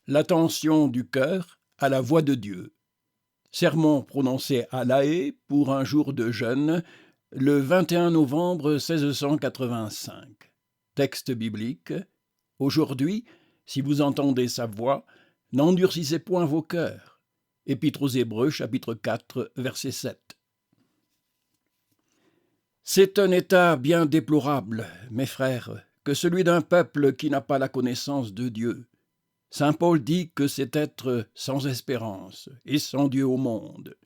L'attention du cœur à la voix de Dieu. Sermon prononcé à La Haye pour un jour de jeûne, le 21 novembre 1685. Texte biblique. Aujourd'hui, si vous entendez sa voix, n'endurcissez point vos cœurs. Épître aux Hébreux, chapitre 4, verset 7. C'est un état bien déplorable, mes frères, que celui d'un peuple qui n'a pas la connaissance de Dieu. Saint Paul dit que c'est être sans espérance et sans Dieu au monde.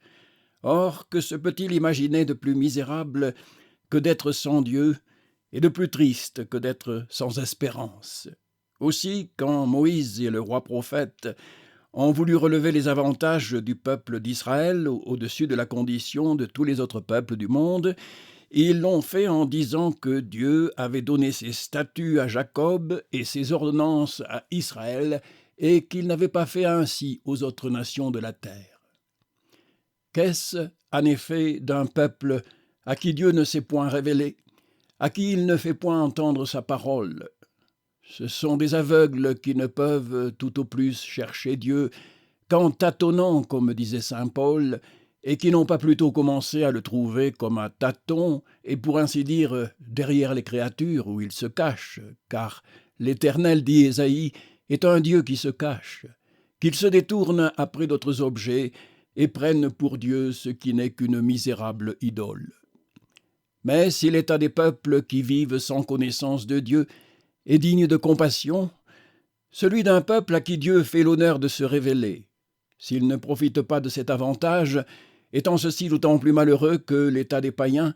Or, que se peut-il imaginer de plus misérable que d'être sans Dieu et de plus triste que d'être sans espérance? Aussi, quand Moïse et le roi prophète ont voulu relever les avantages du peuple d'Israël au-dessus de la condition de tous les autres peuples du monde, ils l'ont fait en disant que Dieu avait donné ses statuts à Jacob et ses ordonnances à Israël et qu'il n'avait pas fait ainsi aux autres nations de la terre. Qu'est-ce, en effet, d'un peuple à qui Dieu ne s'est point révélé, à qui il ne fait point entendre sa parole? Ce sont des aveugles qui ne peuvent tout au plus chercher Dieu qu'en tâtonnant, comme disait saint Paul, et qui n'ont pas plutôt commencé à le trouver comme un tâton, et pour ainsi dire derrière les créatures où il se cache, car l'Éternel, dit Ésaïe, est un Dieu qui se cache, qu'il se détourne après d'autres objets et prenne pour Dieu ce qui n'est qu'une misérable idole. Mais si l'état des peuples qui vivent sans connaissance de Dieu est digne de compassion, celui d'un peuple à qui Dieu fait l'honneur de se révéler, s'il ne profite pas de cet avantage, étant ceci d'autant plus malheureux que l'état des païens,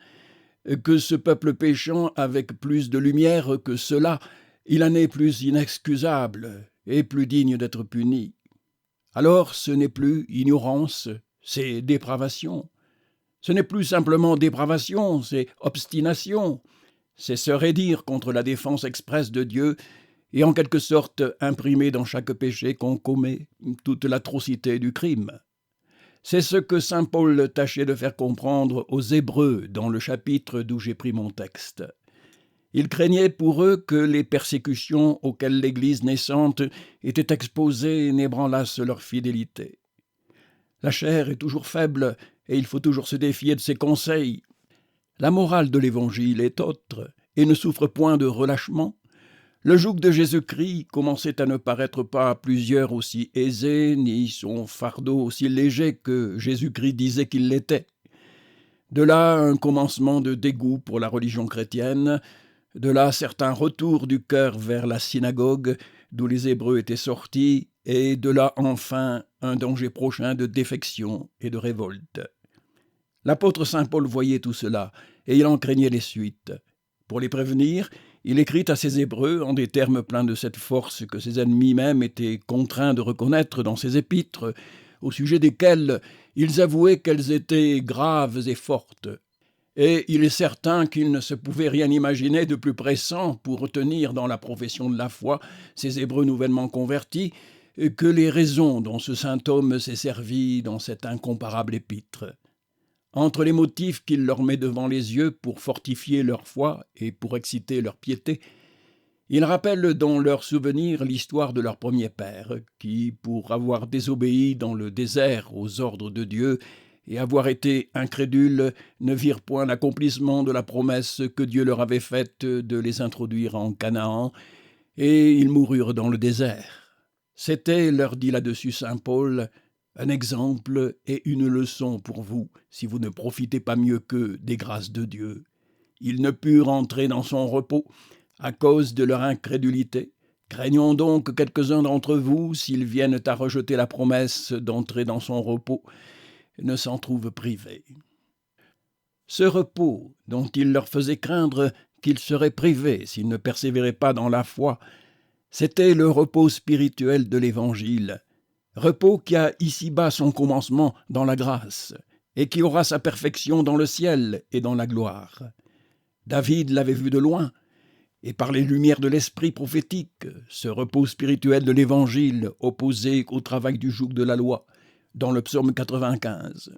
que ce peuple péchant avec plus de lumière que cela, il en est plus inexcusable et plus digne d'être puni. Alors ce n'est plus ignorance, c'est dépravation. Ce n'est plus simplement dépravation, c'est obstination. C'est se raidir contre la défense expresse de Dieu et en quelque sorte imprimer dans chaque péché qu'on commet toute l'atrocité du crime. C'est ce que saint Paul tâchait de faire comprendre aux Hébreux dans le chapitre d'où j'ai pris mon texte. Il craignait pour eux que les persécutions auxquelles l'Église naissante était exposée n'ébranlassent leur fidélité. La chair est toujours faible et il faut toujours se défier de ses conseils. La morale de l'Évangile est autre et ne souffre point de relâchement. Le joug de Jésus-Christ commençait à ne paraître pas à plusieurs aussi aisé, ni son fardeau aussi léger que Jésus-Christ disait qu'il l'était. De là un commencement de dégoût pour la religion chrétienne, de là certains retours du cœur vers la synagogue d'où les Hébreux étaient sortis, et de là enfin un danger prochain de défection et de révolte. L'apôtre saint Paul voyait tout cela, et il en craignait les suites. Pour les prévenir, il écrit à ses Hébreux en des termes pleins de cette force que ses ennemis même étaient contraints de reconnaître dans ses épîtres, au sujet desquelles ils avouaient qu'elles étaient graves et fortes. Et il est certain qu'il ne se pouvait rien imaginer de plus pressant pour retenir dans la profession de la foi ces Hébreux nouvellement convertis que les raisons dont ce saint homme s'est servi dans cette incomparable épître. Entre les motifs qu'il leur met devant les yeux pour fortifier leur foi et pour exciter leur piété, il rappelle dans leur souvenir l'histoire de leur premier père, qui, pour avoir désobéi dans le désert aux ordres de Dieu et avoir été incrédules, ne virent point l'accomplissement de la promesse que Dieu leur avait faite de les introduire en Canaan, et ils moururent dans le désert. C'était, leur dit là-dessus saint Paul, un exemple et une leçon pour vous, si vous ne profitez pas mieux qu'eux des grâces de Dieu. Ils ne purent entrer dans son repos à cause de leur incrédulité. Craignons donc quelques-uns d'entre vous, s'ils viennent à rejeter la promesse d'entrer dans son repos, ne s'en trouvent privés. Ce repos, dont il leur faisait craindre qu'ils seraient privés s'ils ne persévéraient pas dans la foi, c'était le repos spirituel de l'Évangile, repos qui a ici-bas son commencement dans la grâce, et qui aura sa perfection dans le ciel et dans la gloire. David l'avait vu de loin, et par les lumières de l'esprit prophétique, ce repos spirituel de l'Évangile opposé au travail du joug de la loi, dans le psaume 95.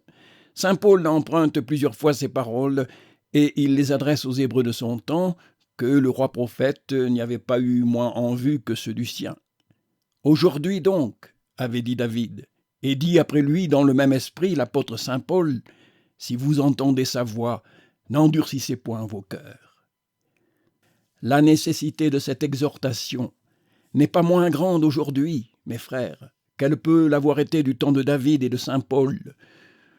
Saint Paul emprunte plusieurs fois ces paroles, et il les adresse aux Hébreux de son temps, que le roi prophète n'y avait pas eu moins en vue que ceux du sien. Aujourd'hui donc, avait dit David, et dit après lui dans le même esprit l'apôtre saint Paul, si vous entendez sa voix, n'endurcissez point vos cœurs. La nécessité de cette exhortation n'est pas moins grande aujourd'hui, mes frères, qu'elle peut l'avoir été du temps de David et de saint Paul.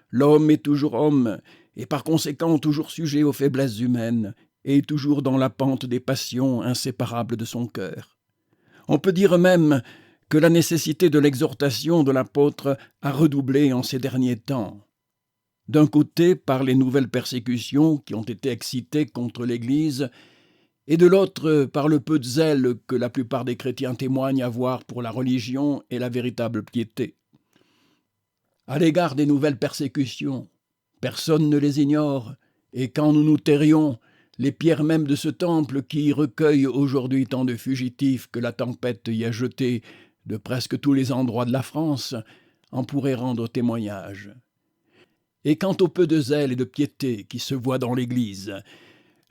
L'homme est toujours homme, et par conséquent toujours sujet aux faiblesses humaines, et toujours dans la pente des passions inséparables de son cœur. On peut dire même que la nécessité de l'exhortation de l'apôtre a redoublé en ces derniers temps. D'un côté, par les nouvelles persécutions qui ont été excitées contre l'Église, et de l'autre, par le peu de zèle que la plupart des chrétiens témoignent avoir pour la religion et la véritable piété. À l'égard des nouvelles persécutions, personne ne les ignore, et quand nous nous tairions, les pierres mêmes de ce temple qui recueille aujourd'hui tant de fugitifs que la tempête y a jetés de presque tous les endroits de la France, en pourraient rendre témoignage. Et quant au peu de zèle et de piété qui se voit dans l'Église,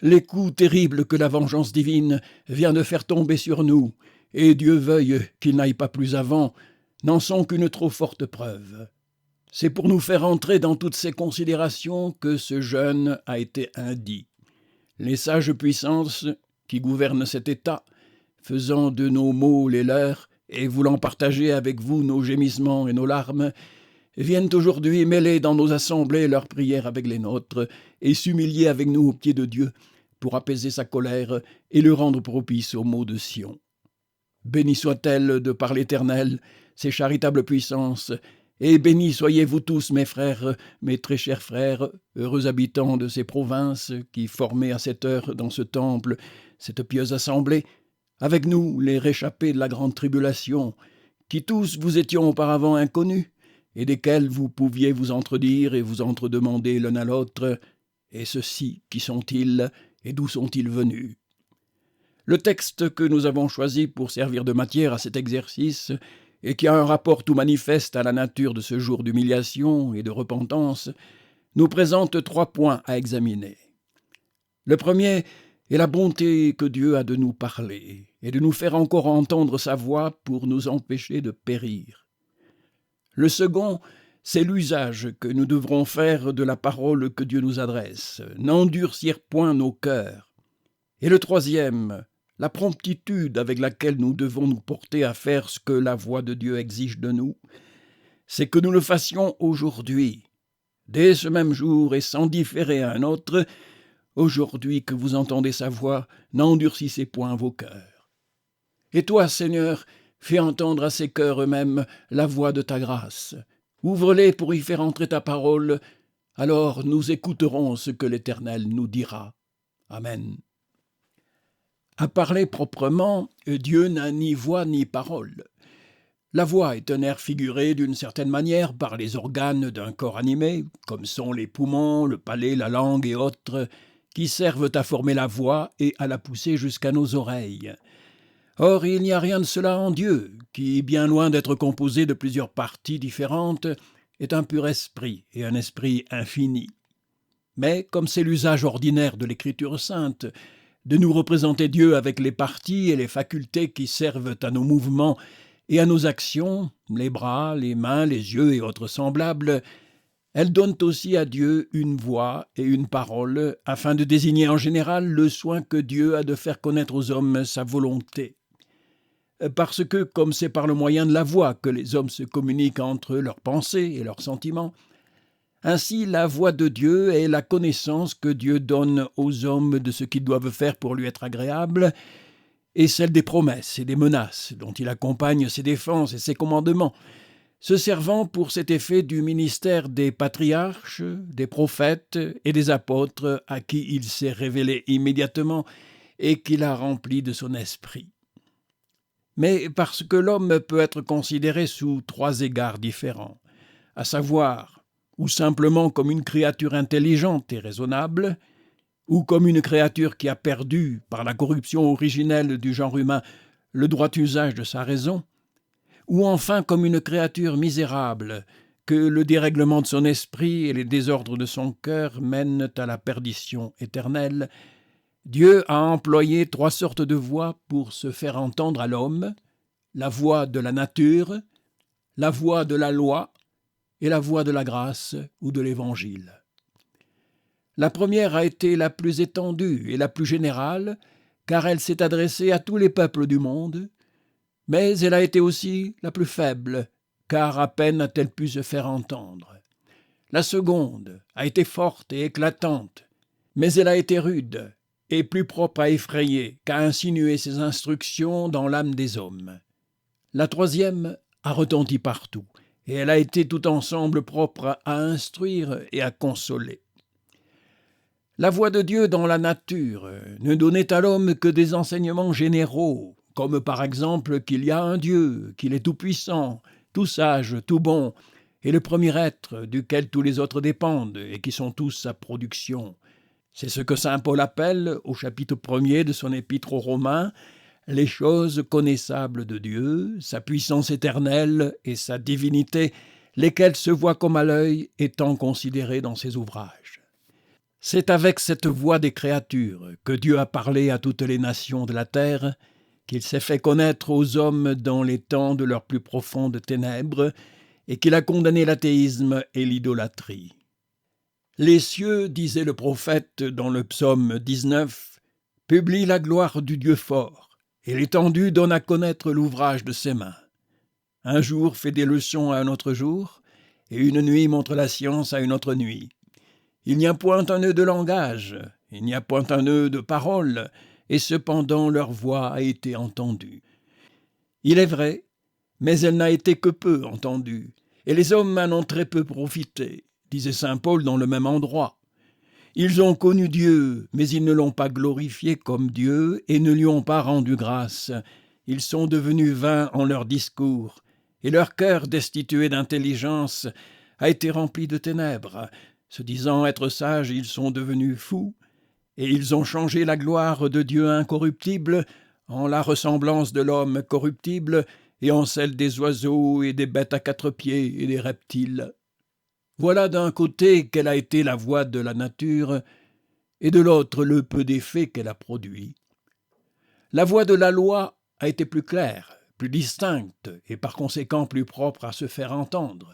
les coups terribles que la vengeance divine vient de faire tomber sur nous, et Dieu veuille qu'il n'aille pas plus avant, n'en sont qu'une trop forte preuve. C'est pour nous faire entrer dans toutes ces considérations que ce jeûne a été indit. Les sages puissances qui gouvernent cet État, faisant de nos maux les leurs et voulant partager avec vous nos gémissements et nos larmes, viennent aujourd'hui mêler dans nos assemblées leurs prières avec les nôtres et s'humilier avec nous aux pieds de Dieu pour apaiser sa colère et le rendre propice aux maux de Sion. Bénie soit-elle de par l'Éternel, ses charitables puissances, et bénis soyez-vous tous, mes frères, mes très chers frères, heureux habitants de ces provinces qui formaient à cette heure dans ce temple cette pieuse assemblée, avec nous les réchappés de la grande tribulation, qui tous vous étions auparavant inconnus, et desquels vous pouviez vous entredire et vous entredemander l'un à l'autre, et ceux-ci, qui sont-ils, et d'où sont-ils venus? Le texte que nous avons choisi pour servir de matière à cet exercice et qui a un rapport tout manifeste à la nature de ce jour d'humiliation et de repentance, nous présente 3 points à examiner. Le premier est la bonté que Dieu a de nous parler et de nous faire encore entendre sa voix pour nous empêcher de périr. Le second, c'est l'usage que nous devrons faire de la parole que Dieu nous adresse, n'endurcir point nos cœurs. Et le troisième, la promptitude avec laquelle nous devons nous porter à faire ce que la voix de Dieu exige de nous, c'est que nous le fassions aujourd'hui, dès ce même jour et sans différer à un autre. Aujourd'hui que vous entendez sa voix, n'endurcissez point vos cœurs. Et toi, Seigneur, fais entendre à ces cœurs eux-mêmes la voix de ta grâce. Ouvre-les pour y faire entrer ta parole, alors nous écouterons ce que l'Éternel nous dira. Amen. À parler proprement, Dieu n'a ni voix ni parole. La voix est un air figuré d'une certaine manière par les organes d'un corps animé, comme sont les poumons, le palais, la langue et autres, qui servent à former la voix et à la pousser jusqu'à nos oreilles. Or, il n'y a rien de cela en Dieu, qui, bien loin d'être composé de plusieurs parties différentes, est un pur esprit et un esprit infini. Mais, comme c'est l'usage ordinaire de l'Écriture sainte, de nous représenter Dieu avec les parties et les facultés qui servent à nos mouvements et à nos actions, les bras, les mains, les yeux et autres semblables, elles donnent aussi à Dieu une voix et une parole, afin de désigner en général le soin que Dieu a de faire connaître aux hommes sa volonté. Parce que, comme c'est par le moyen de la voix que les hommes se communiquent entre eux leurs pensées et leurs sentiments, ainsi, la voix de Dieu est la connaissance que Dieu donne aux hommes de ce qu'ils doivent faire pour lui être agréables, et celle des promesses et des menaces dont il accompagne ses défenses et ses commandements, se servant pour cet effet du ministère des patriarches, des prophètes et des apôtres à qui il s'est révélé immédiatement et qu'il a rempli de son esprit. Mais parce que l'homme peut être considéré sous 3 égards différents, à savoir ou simplement comme une créature intelligente et raisonnable, ou comme une créature qui a perdu, par la corruption originelle du genre humain, le droit usage de sa raison, ou enfin comme une créature misérable, que le dérèglement de son esprit et les désordres de son cœur mènent à la perdition éternelle, Dieu a employé 3 sortes de voix pour se faire entendre à l'homme, la voie de la nature, la voie de la loi et la voie de la grâce ou de l'Évangile. La première a été la plus étendue et la plus générale, car elle s'est adressée à tous les peuples du monde, mais elle a été aussi la plus faible, car à peine a-t-elle pu se faire entendre. La seconde a été forte et éclatante, mais elle a été rude et plus propre à effrayer qu'à insinuer ses instructions dans l'âme des hommes. La troisième a retenti partout, et elle a été tout ensemble propre à instruire et à consoler. La voix de Dieu dans la nature ne donnait à l'homme que des enseignements généraux, comme par exemple qu'il y a un Dieu, qu'il est tout-puissant, tout sage, tout bon, et le premier être duquel tous les autres dépendent et qui sont tous sa production. C'est ce que saint Paul appelle, au chapitre 1er de son épître aux Romains, les choses connaissables de Dieu, sa puissance éternelle et sa divinité, lesquelles se voient comme à l'œil étant considérées dans ses ouvrages. C'est avec cette voix des créatures que Dieu a parlé à toutes les nations de la terre, qu'il s'est fait connaître aux hommes dans les temps de leurs plus profondes ténèbres, et qu'il a condamné l'athéisme et l'idolâtrie. Les cieux, disait le prophète dans le psaume 19, publient la gloire du Dieu fort, et l'étendue donne à connaître l'ouvrage de ses mains. Un jour fait des leçons à un autre jour, et une nuit montre la science à une autre nuit. Il n'y a point un nœud de langage, il n'y a point un nœud de parole, et cependant leur voix a été entendue. Il est vrai, mais elle n'a été que peu entendue, et les hommes en ont très peu profité, disait saint Paul dans le même endroit. Ils ont connu Dieu, mais ils ne l'ont pas glorifié comme Dieu et ne lui ont pas rendu grâce. Ils sont devenus vains en leur discours, et leur cœur destitué d'intelligence a été rempli de ténèbres. Se disant être sages, ils sont devenus fous, et ils ont changé la gloire de Dieu incorruptible en la ressemblance de l'homme corruptible et en celle des oiseaux et des bêtes à quatre pieds et des reptiles. Voilà d'un côté quelle a été la voie de la nature, et de l'autre le peu d'effet qu'elle a produit. La voie de la loi a été plus claire, plus distincte, et par conséquent plus propre à se faire entendre.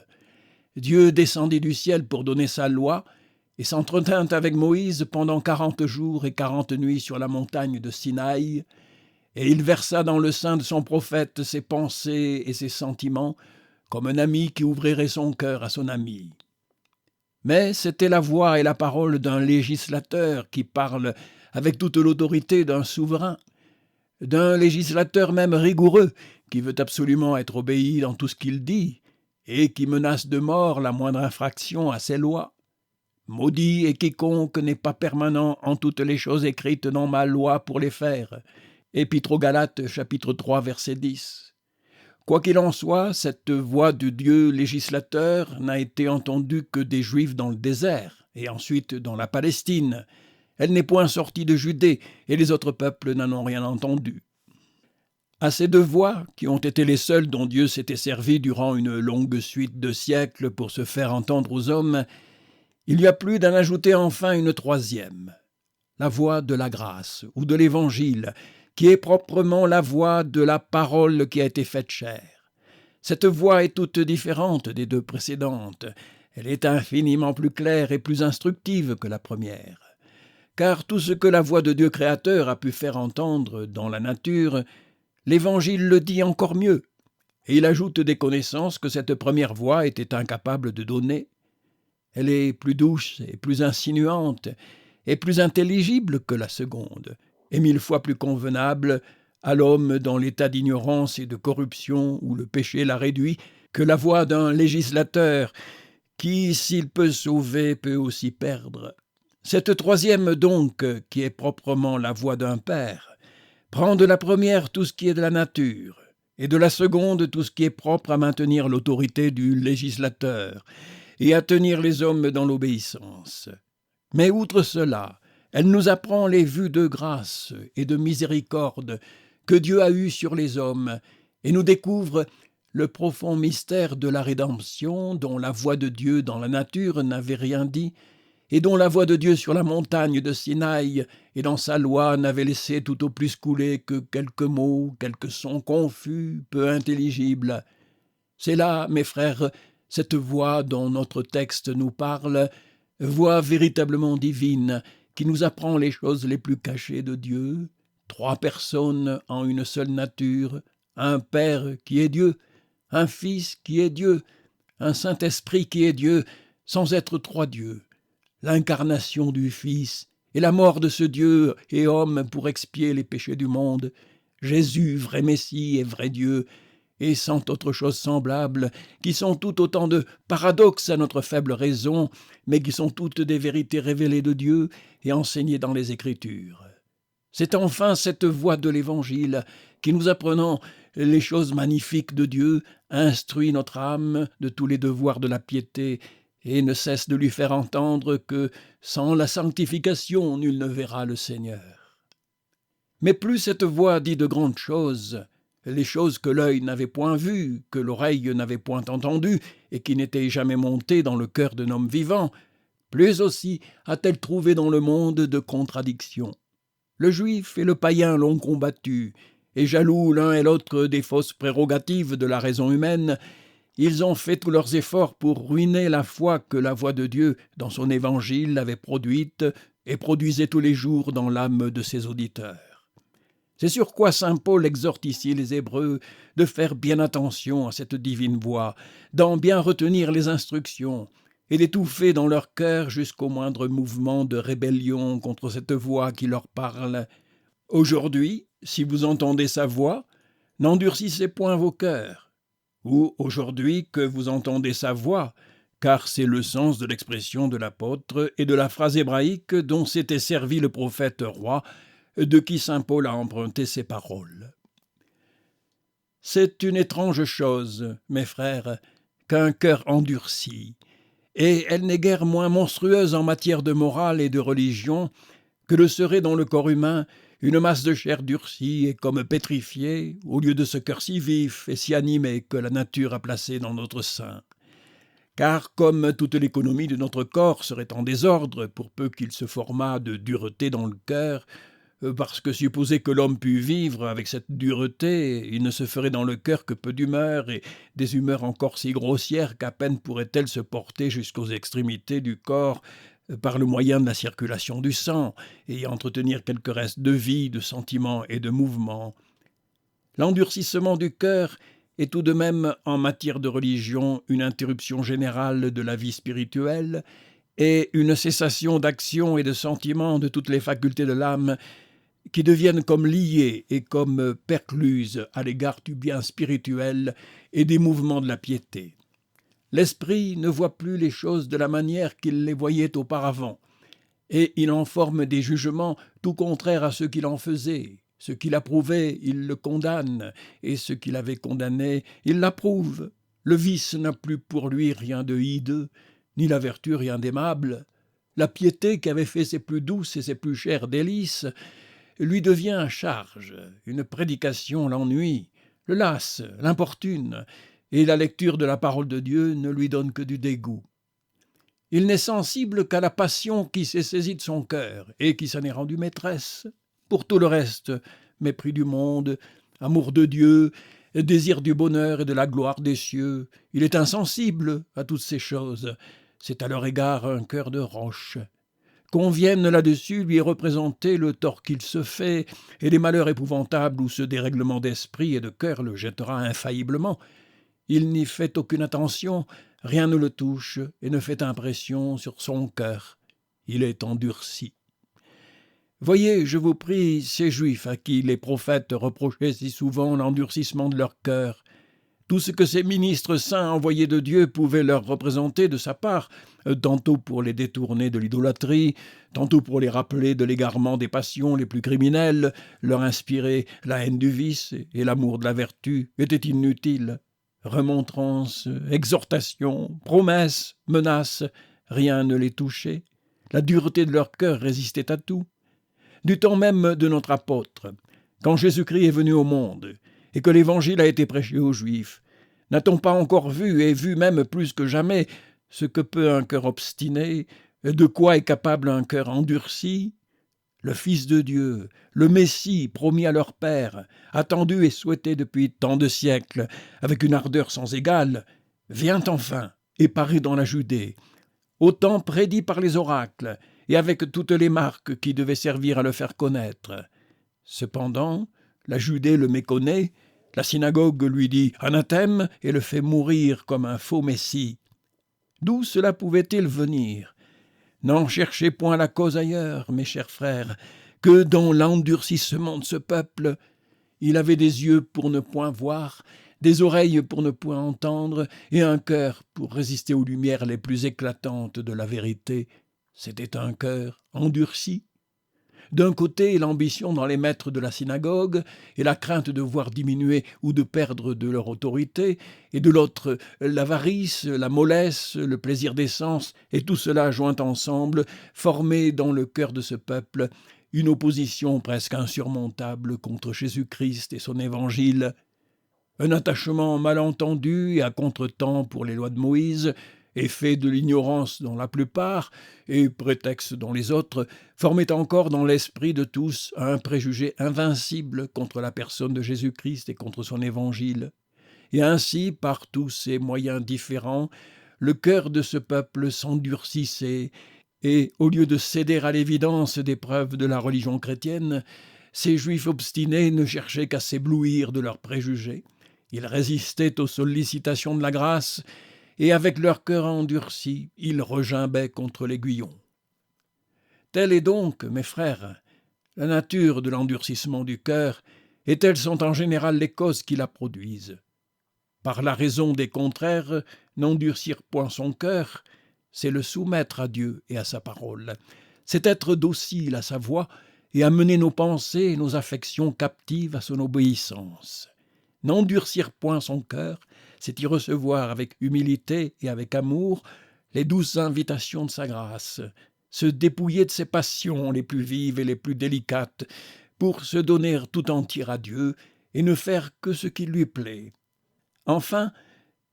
Dieu descendit du ciel pour donner sa loi, et s'entretint avec Moïse pendant 40 jours et 40 nuits sur la montagne de Sinaï, et il versa dans le sein de son prophète ses pensées et ses sentiments, comme un ami qui ouvrirait son cœur à son ami. Mais c'était la voix et la parole d'un législateur qui parle avec toute l'autorité d'un souverain, d'un législateur même rigoureux, qui veut absolument être obéi dans tout ce qu'il dit, et qui menace de mort la moindre infraction à ses lois. Maudit est quiconque n'est pas permanent en toutes les choses écrites dans ma loi pour les faire. Épître aux Galates, chapitre 3, verset 10. Quoi qu'il en soit, cette voix de Dieu législateur n'a été entendue que des Juifs dans le désert, et ensuite dans la Palestine. Elle n'est point sortie de Judée, et les autres peuples n'en ont rien entendu. À ces deux voix, qui ont été les seules dont Dieu s'était servi durant une longue suite de siècles pour se faire entendre aux hommes, il y a plus d'en ajouter enfin une troisième, la voix de la grâce ou de l'Évangile, qui est proprement la voix de la parole qui a été faite chair. Cette voix est toute différente des deux précédentes. Elle est infiniment plus claire et plus instructive que la première. Car tout ce que la voix de Dieu créateur a pu faire entendre dans la nature, l'Évangile le dit encore mieux, et il ajoute des connaissances que cette première voix était incapable de donner. Elle est plus douce et plus insinuante, et plus intelligible que la seconde, et 1000 fois plus convenable à l'homme dans l'état d'ignorance et de corruption où le péché l'a réduit, que la voix d'un législateur qui, s'il peut sauver, peut aussi perdre. Cette troisième donc, qui est proprement la voix d'un père, prend de la première tout ce qui est de la nature, et de la seconde tout ce qui est propre à maintenir l'autorité du législateur, et à tenir les hommes dans l'obéissance. Mais outre cela, elle nous apprend les vues de grâce et de miséricorde que Dieu a eues sur les hommes, et nous découvre le profond mystère de la rédemption dont la voix de Dieu dans la nature n'avait rien dit, et dont la voix de Dieu sur la montagne de Sinaï et dans sa loi n'avait laissé tout au plus couler que quelques mots, quelques sons confus, peu intelligibles. C'est là, mes frères, cette voix dont notre texte nous parle, voix véritablement divine, qui nous apprend les choses les plus cachées de Dieu, 3 personnes en une seule nature, un Père qui est Dieu, un Fils qui est Dieu, un Saint-Esprit qui est Dieu, sans être 3 dieux, l'incarnation du Fils et la mort de ce Dieu et homme pour expier les péchés du monde, Jésus, vrai Messie et vrai Dieu, et cent autres choses semblables, qui sont tout autant de paradoxes à notre faible raison, mais qui sont toutes des vérités révélées de Dieu et enseignées dans les Écritures. C'est enfin cette voix de l'Évangile qui, nous apprenant les choses magnifiques de Dieu, instruit notre âme de tous les devoirs de la piété et ne cesse de lui faire entendre que, sans la sanctification, nul ne verra le Seigneur. Mais plus cette voix dit de grandes choses, les choses que l'œil n'avait point vues, que l'oreille n'avait point entendues, et qui n'étaient jamais montées dans le cœur d'un homme vivant, plus aussi a-t-elle trouvé dans le monde de contradictions. Le juif et le païen l'ont combattu, et jaloux l'un et l'autre des fausses prérogatives de la raison humaine, ils ont fait tous leurs efforts pour ruiner la foi que la voix de Dieu dans son évangile avait produite et produisait tous les jours dans l'âme de ses auditeurs. C'est sur quoi saint Paul exhorte ici les Hébreux de faire bien attention à cette divine voix, d'en bien retenir les instructions et d'étouffer dans leur cœur jusqu'au moindre mouvement de rébellion contre cette voix qui leur parle. Aujourd'hui, si vous entendez sa voix, n'endurcissez point vos cœurs. Ou aujourd'hui que vous entendez sa voix, car c'est le sens de l'expression de l'apôtre et de la phrase hébraïque dont s'était servi le prophète roi, de qui saint Paul a emprunté ces paroles. C'est une étrange chose, mes frères, qu'un cœur endurci, et elle n'est guère moins monstrueuse en matière de morale et de religion que le serait dans le corps humain une masse de chair durcie et comme pétrifiée, au lieu de ce cœur si vif et si animé que la nature a placé dans notre sein. Car comme toute l'économie de notre corps serait en désordre, pour peu qu'il se formât de dureté dans le cœur, parce que supposer que l'homme pût vivre avec cette dureté, il ne se ferait dans le cœur que peu d'humeurs, et des humeurs encore si grossières qu'à peine pourraient-elles se porter jusqu'aux extrémités du corps, par le moyen de la circulation du sang, et y entretenir quelques restes de vie, de sentiments et de mouvements. L'endurcissement du cœur est tout de même, en matière de religion, une interruption générale de la vie spirituelle, et une cessation d'action et de sentiments de toutes les facultés de l'âme, qui deviennent comme liées et comme percluses à l'égard du bien spirituel et des mouvements de la piété. L'esprit ne voit plus les choses de la manière qu'il les voyait auparavant, et il en forme des jugements tout contraires à ceux qu'il en faisait. Ce qu'il approuvait, il le condamne, et ce qu'il avait condamné, il l'approuve. Le vice n'a plus pour lui rien de hideux, ni la vertu rien d'aimable. La piété qui avait fait ses plus douces et ses plus chères délices lui devient charge, une prédication l'ennuie, le lasse, l'importune, et la lecture de la parole de Dieu ne lui donne que du dégoût. Il n'est sensible qu'à la passion qui s'est saisie de son cœur et qui s'en est rendue maîtresse. Pour tout le reste, mépris du monde, amour de Dieu, désir du bonheur et de la gloire des cieux, il est insensible à toutes ces choses. C'est à leur égard un cœur de roche. Qu'on vienne là-dessus lui représenter le tort qu'il se fait et les malheurs épouvantables où ce dérèglement d'esprit et de cœur le jettera infailliblement. Il n'y fait aucune attention, rien ne le touche et ne fait impression sur son cœur. Il est endurci. Voyez, je vous prie, ces Juifs à qui les prophètes reprochaient si souvent l'endurcissement de leur cœur, tout ce que ces ministres saints envoyés de Dieu pouvaient leur représenter de sa part, tantôt pour les détourner de l'idolâtrie, tantôt pour les rappeler de l'égarement des passions les plus criminelles, leur inspirer la haine du vice et l'amour de la vertu, étaient inutiles. Remontrances, exhortations, promesses, menaces, rien ne les touchait. La dureté de leur cœur résistait à tout. Du temps même de notre apôtre, quand Jésus-Christ est venu au monde, et que l'Évangile a été prêché aux Juifs, n'a-t-on pas encore vu, et vu même plus que jamais, ce que peut un cœur obstiné, De quoi est capable un cœur endurci? Le Fils de Dieu, le Messie promis à leur Père, attendu et souhaité depuis tant de siècles, avec une ardeur sans égale, vient enfin et paraît dans la Judée, au temps prédit par les oracles, et avec toutes les marques qui devaient servir à le faire connaître. Cependant, la Judée le méconnaît, la synagogue lui dit anathème et le fait mourir comme un faux Messie. D'où cela pouvait-il venir? N'en cherchez point la cause ailleurs, mes chers frères, que dans l'endurcissement de ce peuple, il avait des yeux pour ne point voir, des oreilles pour ne point entendre, et un cœur pour résister aux lumières les plus éclatantes de la vérité. C'était un cœur endurci. D'un côté, l'ambition dans les maîtres de la synagogue et la crainte de voir diminuer ou de perdre de leur autorité, et de l'autre, l'avarice, la mollesse, le plaisir des sens, et tout cela joint ensemble, formait dans le cœur de ce peuple une opposition presque insurmontable contre Jésus-Christ et son évangile. Un attachement mal entendu et à contretemps pour les lois de Moïse, effet de l'ignorance dans la plupart et prétexte dans les autres, formait encore dans l'esprit de tous un préjugé invincible contre la personne de Jésus-Christ et contre son évangile. Et ainsi, par tous ces moyens différents, le cœur de ce peuple s'endurcissait, et, au lieu de céder à l'évidence des preuves de la religion chrétienne, ces Juifs obstinés ne cherchaient qu'à s'éblouir de leurs préjugés. Ils résistaient aux sollicitations de la grâce, et avec leur cœur endurci, ils regimbaient contre l'aiguillon. Telle est donc, mes frères, la nature de l'endurcissement du cœur, et telles sont en général les causes qui la produisent. Par la raison des contraires, n'endurcir point son cœur, c'est le soumettre à Dieu et à sa parole. C'est être docile à sa voix et amener nos pensées et nos affections captives à son obéissance. N'endurcir point son cœur, c'est y recevoir avec humilité et avec amour les douces invitations de sa grâce, se dépouiller de ses passions les plus vives et les plus délicates, pour se donner tout entier à Dieu et ne faire que ce qui lui plaît. Enfin,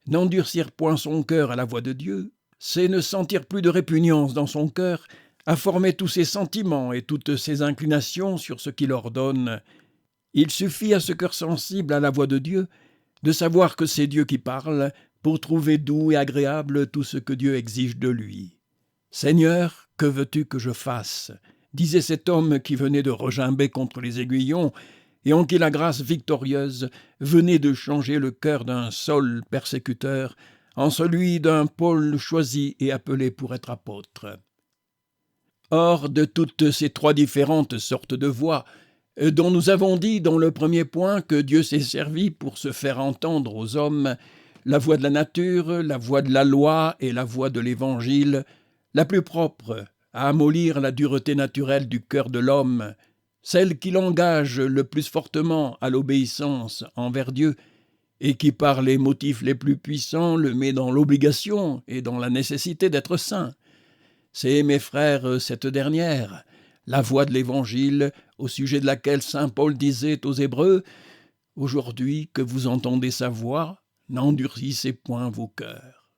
n'endurcir point son cœur à la voix de Dieu, c'est ne sentir plus de répugnance dans son cœur à former tous ses sentiments et toutes ses inclinations sur ce qu'il ordonne. Il suffit à ce cœur sensible à la voix de Dieu de savoir que c'est Dieu qui parle pour trouver doux et agréable tout ce que Dieu exige de lui. « Seigneur, que veux-tu que je fasse ?» disait cet homme qui venait de regimber contre les aiguillons et en qui la grâce victorieuse venait de changer le cœur d'un Saul persécuteur en celui d'un Paul choisi et appelé pour être apôtre. Or, de toutes ces trois différentes sortes de voix, dont nous avons dit dans le premier point que Dieu s'est servi pour se faire entendre aux hommes, la voix de la nature, la voix de la loi et la voix de l'Évangile, la plus propre à amollir la dureté naturelle du cœur de l'homme, celle qui l'engage le plus fortement à l'obéissance envers Dieu, et qui par les motifs les plus puissants le met dans l'obligation et dans la nécessité d'être saint. C'est, mes frères, cette dernière, la voix de l'Évangile, au sujet de laquelle saint Paul disait aux Hébreux « Aujourd'hui que vous entendez sa voix, n'endurcissez point vos cœurs. »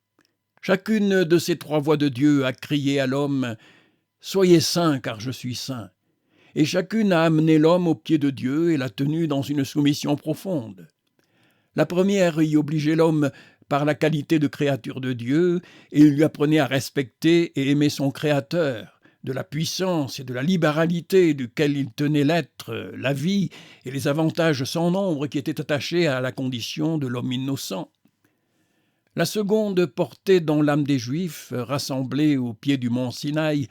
Chacune de ces trois voix de Dieu a crié à l'homme « Soyez saints, car je suis saint ». Et chacune a amené l'homme au pied de Dieu et l'a tenu dans une soumission profonde. La première y obligeait l'homme par la qualité de créature de Dieu et lui apprenait à respecter et aimer son Créateur, de la puissance et de la libéralité duquel il tenait l'être, la vie et les avantages sans nombre qui étaient attachés à la condition de l'homme innocent. La seconde portait dans l'âme des Juifs, rassemblés au pied du mont Sinaï,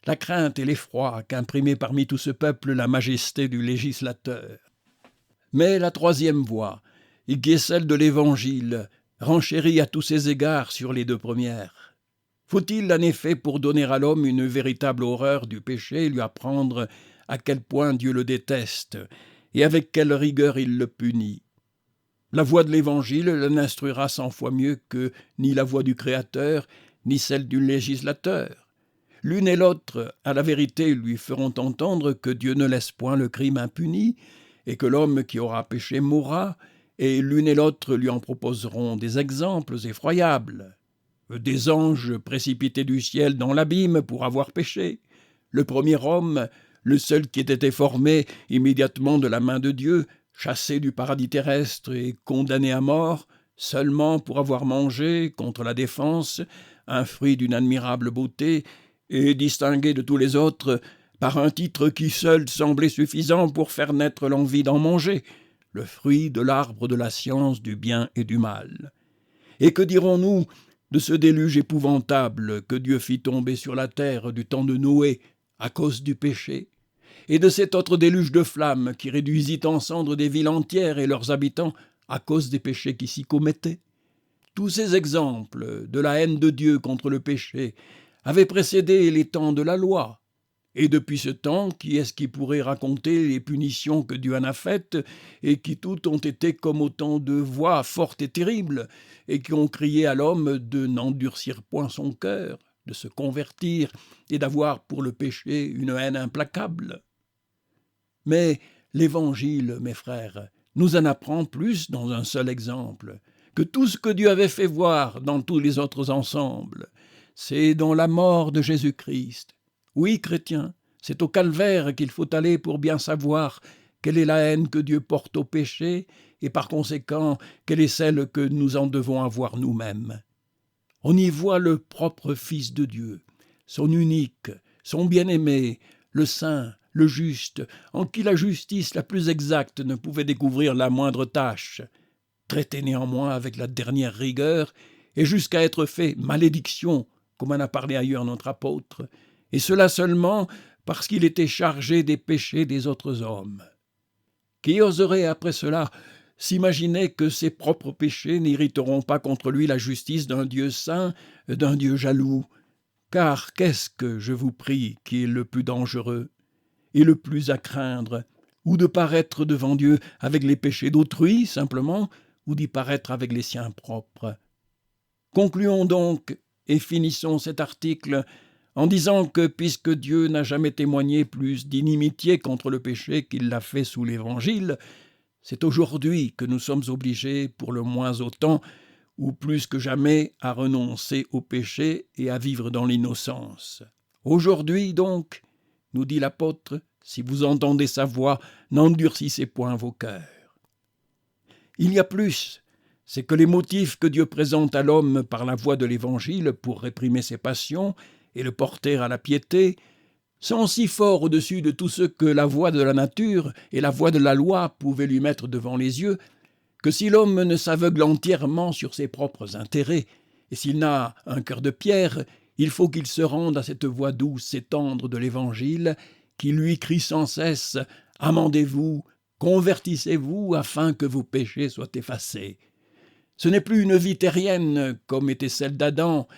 la crainte et l'effroi qu'imprimait parmi tout ce peuple la majesté du législateur. Mais la troisième voix, qui est celle de l'Évangile, renchérit à tous ses égards sur les deux premières. Faut-il en effet, pour donner à l'homme une véritable horreur du péché, lui apprendre à quel point Dieu le déteste et avec quelle rigueur il le punit? La voix de l'Évangile l'instruira 100 fois mieux que ni la voix du Créateur, ni celle du législateur. L'une et l'autre, à la vérité, lui feront entendre que Dieu ne laisse point le crime impuni, et que l'homme qui aura péché mourra, et l'une et l'autre lui en proposeront des exemples effroyables. des anges précipités du ciel dans l'abîme pour avoir péché, le premier homme, le seul qui ait été formé immédiatement de la main de Dieu, chassé du paradis terrestre et condamné à mort, seulement pour avoir mangé, contre la défense, un fruit d'une admirable beauté, et distingué de tous les autres par un titre qui seul semblait suffisant pour faire naître l'envie d'en manger, le fruit de l'arbre de la science du bien et du mal. Et que dirons-nous de ce déluge épouvantable que Dieu fit tomber sur la terre du temps de Noé à cause du péché, et de cet autre déluge de flammes qui réduisit en cendres des villes entières et leurs habitants à cause des péchés qui s'y commettaient? Tous ces exemples de la haine de Dieu contre le péché avaient précédé les temps de la loi. Et depuis ce temps, qui est-ce qui pourrait raconter les punitions que Dieu en a faites, et qui toutes ont été comme autant de voix fortes et terribles, et qui ont crié à l'homme de n'endurcir point son cœur, de se convertir, et d'avoir pour le péché une haine implacable? Mais l'Évangile, mes frères, nous en apprend plus dans un seul exemple, que tout ce que Dieu avait fait voir dans tous les autres ensembles. C'est dans la mort de Jésus-Christ. Oui, chrétiens, c'est au calvaire qu'il faut aller pour bien savoir quelle est la haine que Dieu porte au péché et par conséquent quelle est celle que nous en devons avoir nous-mêmes. On y voit le propre Fils de Dieu, son unique, son bien-aimé, le saint, le juste, en qui la justice la plus exacte ne pouvait découvrir la moindre tache, traité néanmoins avec la dernière rigueur et jusqu'à être fait malédiction, comme en a parlé ailleurs notre apôtre, et cela seulement parce qu'il était chargé des péchés des autres hommes. Qui oserait après cela s'imaginer que ses propres péchés n'irriteront pas contre lui la justice d'un Dieu saint, d'un Dieu jaloux? Car qu'est-ce que, je vous prie, qui est le plus dangereux et le plus à craindre, ou de paraître devant Dieu avec les péchés d'autrui, simplement, ou d'y paraître avec les siens propres? Concluons donc et finissons cet article en disant que, puisque Dieu n'a jamais témoigné plus d'inimitié contre le péché qu'il l'a fait sous l'Évangile, c'est aujourd'hui que nous sommes obligés, pour le moins autant, ou plus que jamais, à renoncer au péché et à vivre dans l'innocence. Aujourd'hui, donc, nous dit l'apôtre, si vous entendez sa voix, n'endurcissez point vos cœurs. Il y a plus, c'est que les motifs que Dieu présente à l'homme par la voie de l'Évangile pour réprimer ses passions et le porter à la piété sont si forts au-dessus de tout ce que la voie de la nature et la voie de la loi pouvaient lui mettre devant les yeux, que si l'homme ne s'aveugle entièrement sur ses propres intérêts, et s'il n'a un cœur de pierre, il faut qu'il se rende à cette voix douce et tendre de l'Évangile, qui lui crie sans cesse « Amendez-vous, convertissez-vous, afin que vos péchés soient effacés ». Ce n'est plus une vie terrienne, comme était celle d'Adam,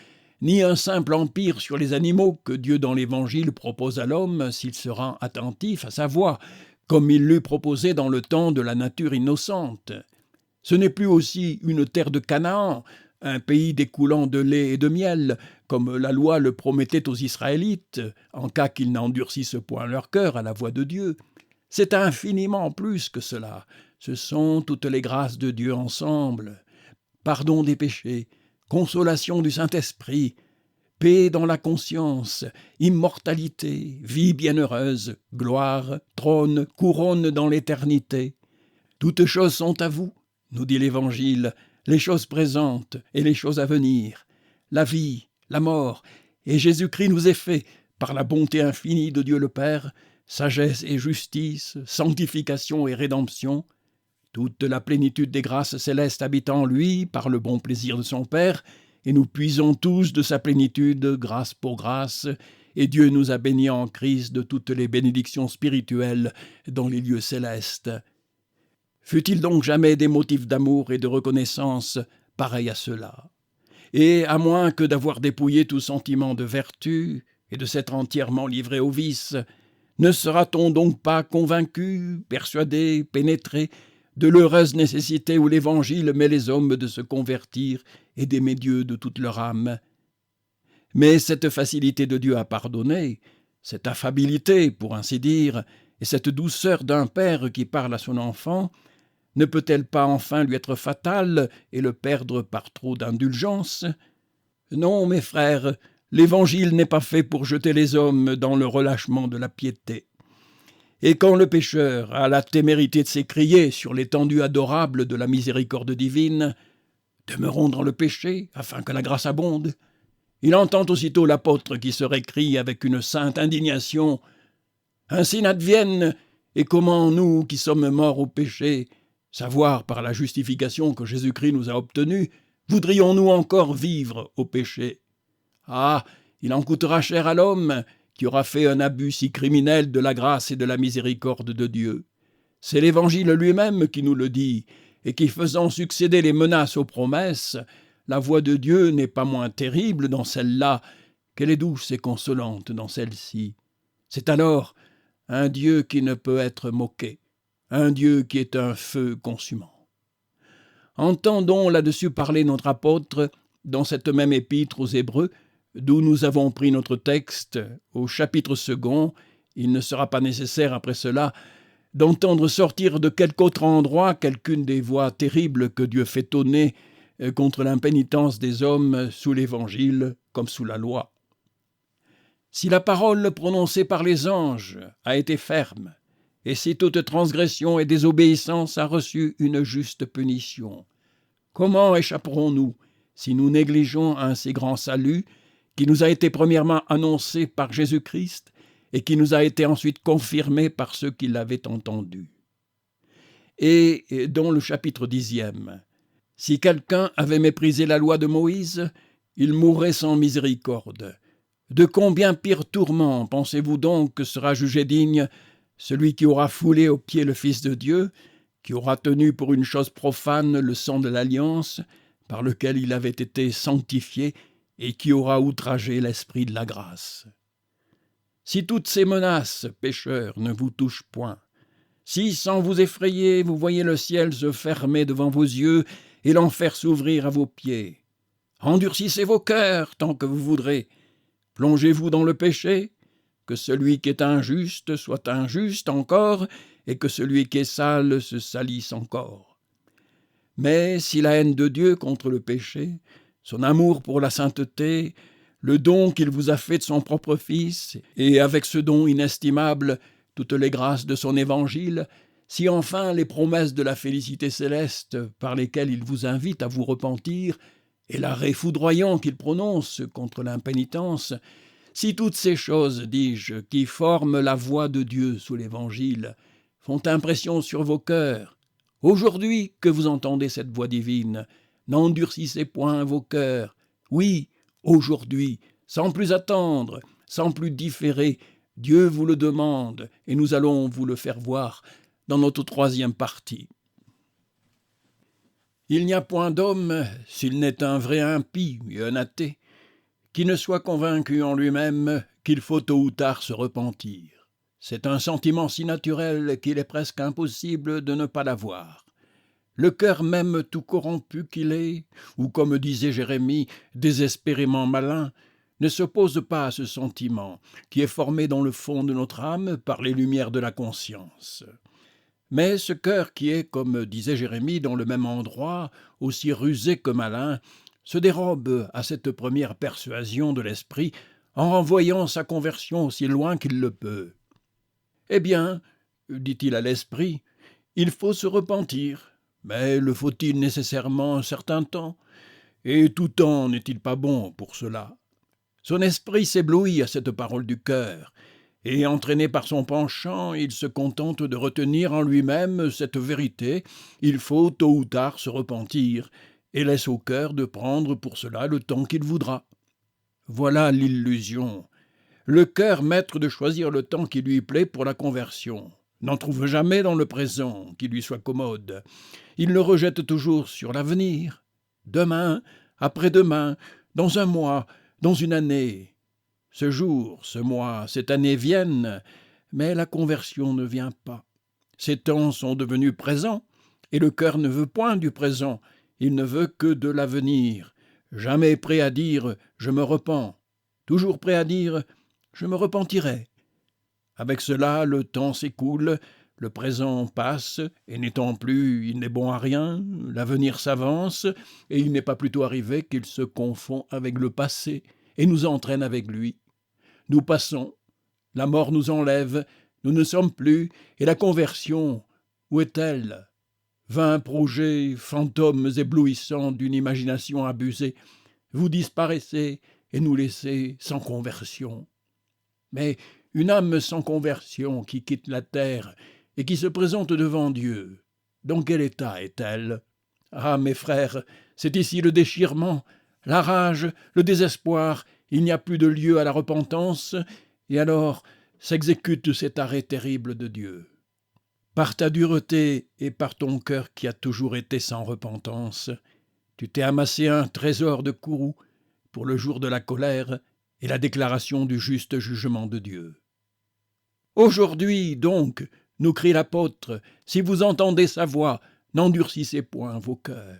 ni un simple empire sur les animaux que Dieu dans l'Évangile propose à l'homme s'il se rend attentif à sa voix, comme il l'eût proposé dans le temps de la nature innocente. Ce n'est plus aussi une terre de Canaan, un pays découlant de lait et de miel, comme la loi le promettait aux Israélites, en cas qu'ils n'endurcissent point leur cœur à la voix de Dieu. C'est infiniment plus que cela. Ce sont toutes les grâces de Dieu ensemble. Pardon des péchés, consolation du Saint-Esprit, paix dans la conscience, immortalité, vie bienheureuse, gloire, trône, couronne dans l'éternité. Toutes choses sont à vous, nous dit l'Évangile, les choses présentes et les choses à venir, la vie, la mort, et Jésus-Christ nous est fait, par la bonté infinie de Dieu le Père, sagesse et justice, sanctification et rédemption. Toute la plénitude des grâces célestes habite en lui par le bon plaisir de son Père, et nous puisons tous de sa plénitude, grâce pour grâce, et Dieu nous a bénis en Christ de toutes les bénédictions spirituelles dans les lieux célestes. Fut-il donc jamais des motifs d'amour et de reconnaissance pareils à ceux-là? Et à moins que d'avoir dépouillé tout sentiment de vertu et de s'être entièrement livré au vice, ne sera-t-on donc pas convaincu, persuadé, pénétré de l'heureuse nécessité où l'Évangile met les hommes de se convertir et d'aimer Dieu de toute leur âme? Mais cette facilité de Dieu à pardonner, cette affabilité, pour ainsi dire, et cette douceur d'un père qui parle à son enfant, ne peut-elle pas enfin lui être fatale et le perdre par trop d'indulgence? Non, mes frères, l'Évangile n'est pas fait pour jeter les hommes dans le relâchement de la piété. Et quand le pécheur a la témérité de s'écrier sur l'étendue adorable de la miséricorde divine, « Demeurons dans le péché, afin que la grâce abonde », il entend aussitôt l'apôtre qui se récrie avec une sainte indignation « Ainsi n'advienne, et comment nous, qui sommes morts au péché, savoir par la justification que Jésus-Christ nous a obtenue, voudrions-nous encore vivre au péché ?» Ah, il en coûtera cher à l'homme qui aura fait un abus si criminel de la grâce et de la miséricorde de Dieu. C'est l'Évangile lui-même qui nous le dit, et qui, faisant succéder les menaces aux promesses, la voix de Dieu n'est pas moins terrible dans celle-là qu'elle est douce et consolante dans celle-ci. C'est alors un Dieu qui ne peut être moqué, un Dieu qui est un feu consumant. Entendons là-dessus parler notre apôtre dans cette même épître aux Hébreux, d'où nous avons pris notre texte au chapitre 2. Il ne sera pas nécessaire après cela d'entendre sortir de quelque autre endroit quelqu'une des voix terribles que Dieu fait tonner contre l'impénitence des hommes sous l'Évangile comme sous la loi. Si la parole prononcée par les anges a été ferme, et si toute transgression et désobéissance a reçu une juste punition, comment échapperons-nous si nous négligeons un si grand salut qui nous a été premièrement annoncé par Jésus-Christ et qui nous a été ensuite confirmé par ceux qui l'avaient entendu? Et dans le chapitre 10, si quelqu'un avait méprisé la loi de Moïse, il mourrait sans miséricorde. De combien pire tourment pensez-vous donc que sera jugé digne celui qui aura foulé aux pieds le Fils de Dieu, qui aura tenu pour une chose profane le sang de l'alliance, par lequel il avait été sanctifié, et qui aura outragé l'esprit de la grâce? Si toutes ces menaces, pécheurs, ne vous touchent point, si, sans vous effrayer, vous voyez le ciel se fermer devant vos yeux et l'enfer s'ouvrir à vos pieds, endurcissez vos cœurs tant que vous voudrez. Plongez-vous dans le péché, que celui qui est injuste soit injuste encore, et que celui qui est sale se salisse encore. Mais si la haine de Dieu contre le péché, son amour pour la sainteté, le don qu'il vous a fait de son propre Fils, et avec ce don inestimable, toutes les grâces de son évangile, si enfin les promesses de la félicité céleste par lesquelles il vous invite à vous repentir, et l'arrêt foudroyant qu'il prononce contre l'impénitence, si toutes ces choses, dis-je, qui forment la voix de Dieu sous l'Évangile, font impression sur vos cœurs, aujourd'hui que vous entendez cette voix divine, n'endurcissez point vos cœurs. Oui, aujourd'hui, sans plus attendre, sans plus différer, Dieu vous le demande, et nous allons vous le faire voir dans notre 3e partie. Il n'y a point d'homme, s'il n'est un vrai impie et un athée, qui ne soit convaincu en lui-même qu'il faut tôt ou tard se repentir. C'est un sentiment si naturel qu'il est presque impossible de ne pas l'avoir. Le cœur même tout corrompu qu'il est, ou comme disait Jérémie, désespérément malin, ne s'oppose pas à ce sentiment, qui est formé dans le fond de notre âme par les lumières de la conscience. Mais ce cœur qui est, comme disait Jérémie, dans le même endroit, aussi rusé que malin, se dérobe à cette première persuasion de l'esprit en renvoyant sa conversion aussi loin qu'il le peut. « Eh bien, dit-il à l'esprit, il faut se repentir, mais le faut-il nécessairement un certain temps? Et tout temps n'est-il pas bon pour cela ?» Son esprit s'éblouit à cette parole du cœur, et entraîné par son penchant, il se contente de retenir en lui-même cette vérité: il faut tôt ou tard se repentir, et laisse au cœur de prendre pour cela le temps qu'il voudra. Voilà l'illusion. Le cœur, maître de choisir le temps qui lui plaît pour la conversion, n'en trouve jamais dans le présent qui lui soit commode. Il le rejette toujours sur l'avenir. Demain, après-demain, dans un mois, dans une année. Ce jour, ce mois, cette année viennent, mais la conversion ne vient pas. Ces temps sont devenus présents, et le cœur ne veut point du présent, il ne veut que de l'avenir. Jamais prêt à dire « je me repens », toujours prêt à dire « je me repentirai ». Avec cela, le temps s'écoule, Le présent passe, et n'étant plus, il n'est bon à rien, l'avenir s'avance, et il n'est pas plutôt arrivé qu'il se confond avec le passé, et nous entraîne avec lui. Nous passons, la mort nous enlève, nous ne sommes plus, et la conversion, où est-elle? Vains projets, fantômes éblouissants d'une imagination abusée, vous disparaissez et nous laissez sans conversion. Mais une âme sans conversion qui quitte la terre et qui se présente devant Dieu, dans quel état est-elle? Ah, mes frères, c'est ici le déchirement, la rage, le désespoir, il n'y a plus de lieu à la repentance, et alors s'exécute cet arrêt terrible de Dieu. Par ta dureté et par ton cœur qui a toujours été sans repentance, tu t'es amassé un trésor de courroux pour le jour de la colère et la déclaration du juste jugement de Dieu. Aujourd'hui, donc, nous crie l'apôtre, si vous entendez sa voix, n'endurcissez point vos cœurs.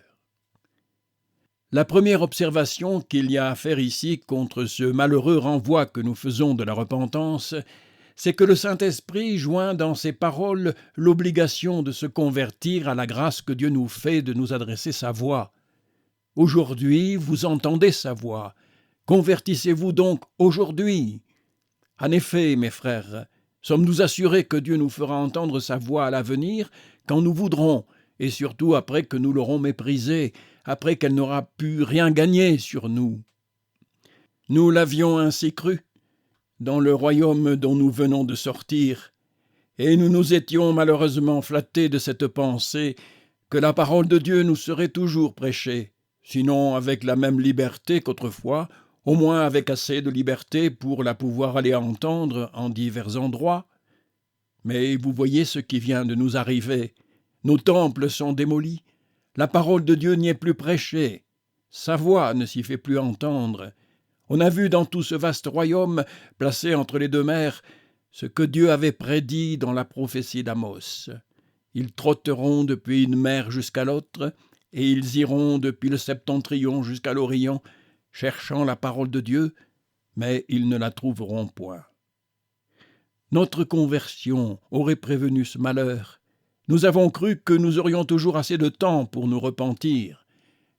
La première observation qu'il y a à faire ici contre ce malheureux renvoi que nous faisons de la repentance, c'est que le Saint-Esprit joint dans ses paroles l'obligation de se convertir à la grâce que Dieu nous fait de nous adresser sa voix. Aujourd'hui, vous entendez sa voix. Convertissez-vous donc aujourd'hui. En effet, mes frères, sommes-nous assurés que Dieu nous fera entendre sa voix à l'avenir quand nous voudrons, et surtout après que nous l'aurons méprisée, après qu'elle n'aura pu rien gagner sur nous? Nous l'avions ainsi cru dans le royaume dont nous venons de sortir, et nous nous étions malheureusement flattés de cette pensée que la parole de Dieu nous serait toujours prêchée, sinon avec la même liberté qu'autrefois, au moins avec assez de liberté pour la pouvoir aller entendre en divers endroits. Mais vous voyez ce qui vient de nous arriver. Nos temples sont démolis, la parole de Dieu n'y est plus prêchée, sa voix ne s'y fait plus entendre. On a vu dans tout ce vaste royaume, placé entre les deux mers, ce que Dieu avait prédit dans la prophétie d'Amos. Ils trotteront depuis une mer jusqu'à l'autre, et ils iront depuis le septentrion jusqu'à l'Orient, cherchant la parole de Dieu, mais ils ne la trouveront point. Notre conversion aurait prévenu ce malheur. Nous avons cru que nous aurions toujours assez de temps pour nous repentir.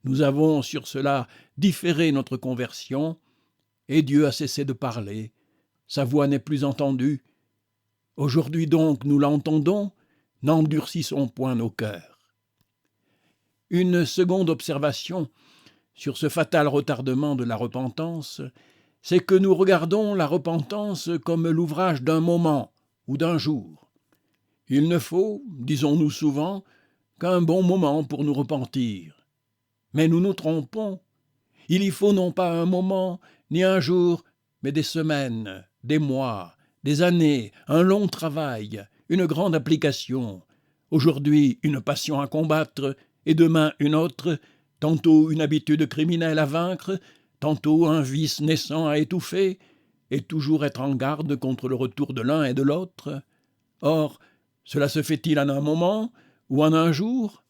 Nous avons sur cela différé notre conversion, et Dieu a cessé de parler. Sa voix n'est plus entendue. Aujourd'hui donc nous l'entendons, n'endurcissons point nos cœurs. Une seconde observation sur ce fatal retardement de la repentance, c'est que nous regardons la repentance comme l'ouvrage d'un moment ou d'un jour. Il ne faut, disons-nous souvent, qu'un bon moment pour nous repentir. Mais nous nous trompons. Il y faut non pas un moment, ni un jour, mais des semaines, des mois, des années, un long travail, une grande application. Aujourd'hui, une passion à combattre, et demain une autre, tantôt une habitude criminelle à vaincre, tantôt un vice naissant à étouffer, et toujours être en garde contre le retour de l'un et de l'autre. Or, cela se fait-il en un moment ou en un jour?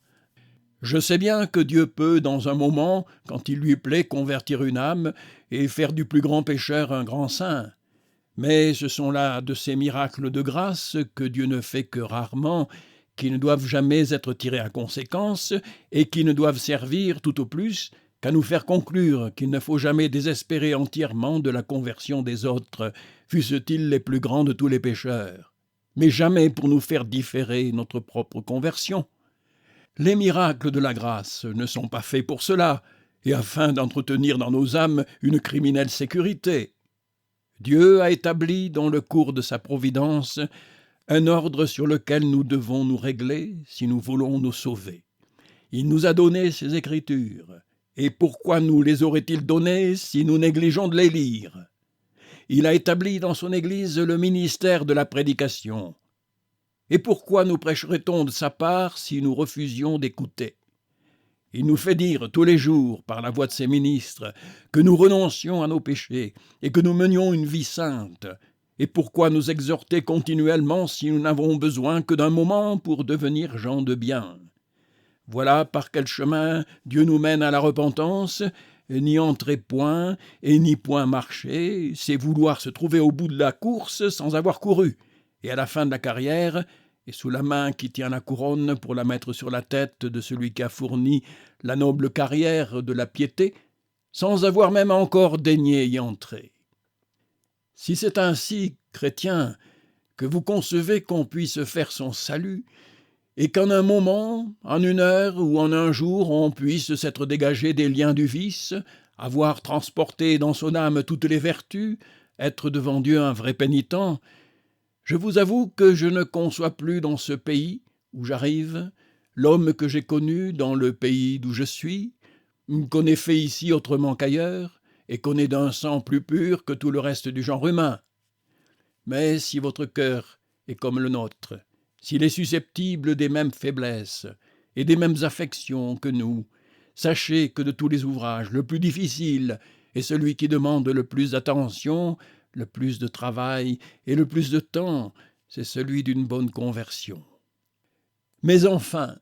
Je sais bien que Dieu peut, dans un moment, quand il lui plaît, convertir une âme et faire du plus grand pécheur un grand saint. Mais ce sont là de ces miracles de grâce que Dieu ne fait que rarement, qui ne doivent jamais être tirés à conséquence et qui ne doivent servir, tout au plus, qu'à nous faire conclure qu'il ne faut jamais désespérer entièrement de la conversion des autres, fussent-ils les plus grands de tous les pécheurs, mais jamais pour nous faire différer notre propre conversion. Les miracles de la grâce ne sont pas faits pour cela, et afin d'entretenir dans nos âmes une criminelle sécurité. Dieu a établi dans le cours de sa providence un ordre sur lequel nous devons nous régler si nous voulons nous sauver. Il nous a donné ses Écritures, et pourquoi nous les aurait-il données si nous négligeons de les lire? Il a établi dans son Église le ministère de la prédication. Et pourquoi nous prêcherait-on de sa part si nous refusions d'écouter? Il nous fait dire tous les jours, par la voix de ses ministres, que nous renoncions à nos péchés et que nous menions une vie sainte. Et pourquoi nous exhorter continuellement si nous n'avons besoin que d'un moment pour devenir gens de bien? Voilà par quel chemin Dieu nous mène à la repentance. N'y entrer point et n'y point marcher, c'est vouloir se trouver au bout de la course sans avoir couru, et à la fin de la carrière, et sous la main qui tient la couronne pour la mettre sur la tête de celui qui a fourni la noble carrière de la piété, sans avoir même encore daigné y entrer. Si c'est ainsi, chrétiens, que vous concevez qu'on puisse faire son salut, et qu'en un moment, en une heure ou en un jour, on puisse s'être dégagé des liens du vice, avoir transporté dans son âme toutes les vertus, être devant Dieu un vrai pénitent, je vous avoue que je ne conçois plus dans ce pays où j'arrive l'homme que j'ai connu dans le pays d'où je suis, qu'on ait fait ici autrement qu'ailleurs, et qu'on est d'un sang plus pur que tout le reste du genre humain. Mais si votre cœur est comme le nôtre, s'il est susceptible des mêmes faiblesses et des mêmes affections que nous, sachez que de tous les ouvrages, le plus difficile est celui qui demande le plus d'attention, le plus de travail et le plus de temps, c'est celui d'une bonne conversion. Mais enfin,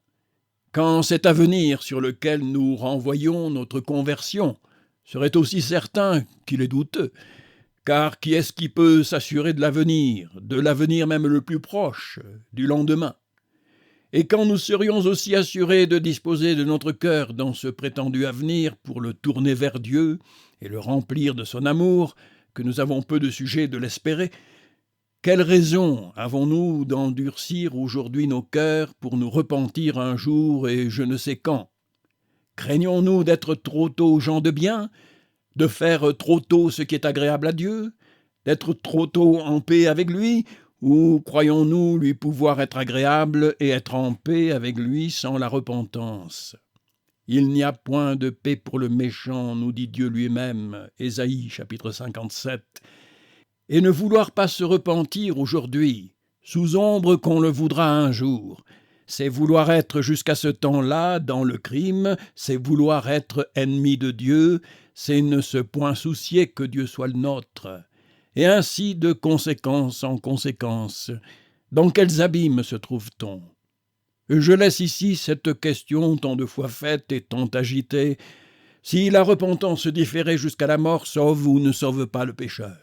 quand cet avenir sur lequel nous renvoyons notre conversion serait aussi certain qu'il est douteux, car qui est-ce qui peut s'assurer de l'avenir même le plus proche, du lendemain? Et quand nous serions aussi assurés de disposer de notre cœur dans ce prétendu avenir pour le tourner vers Dieu et le remplir de son amour, que nous avons peu de sujet de l'espérer, quelle raison avons-nous d'endurcir aujourd'hui nos cœurs pour nous repentir un jour et je ne sais quand? Craignons-nous d'être trop tôt gens de bien, de faire trop tôt ce qui est agréable à Dieu, d'être trop tôt en paix avec lui, ou croyons-nous lui pouvoir être agréable et être en paix avec lui sans la repentance? Il n'y a point de paix pour le méchant, nous dit Dieu lui-même, Ésaïe chapitre 57. Et ne vouloir pas se repentir aujourd'hui, sous ombre qu'on le voudra un jour, c'est vouloir être jusqu'à ce temps-là dans le crime, c'est vouloir être ennemi de Dieu, c'est ne se point soucier que Dieu soit le nôtre. Et ainsi de conséquence en conséquence. Dans quels abîmes se trouve-t-on? Je laisse ici cette question tant de fois faite et tant agitée. Si la repentance différée jusqu'à la mort sauve ou ne sauve pas le pécheur?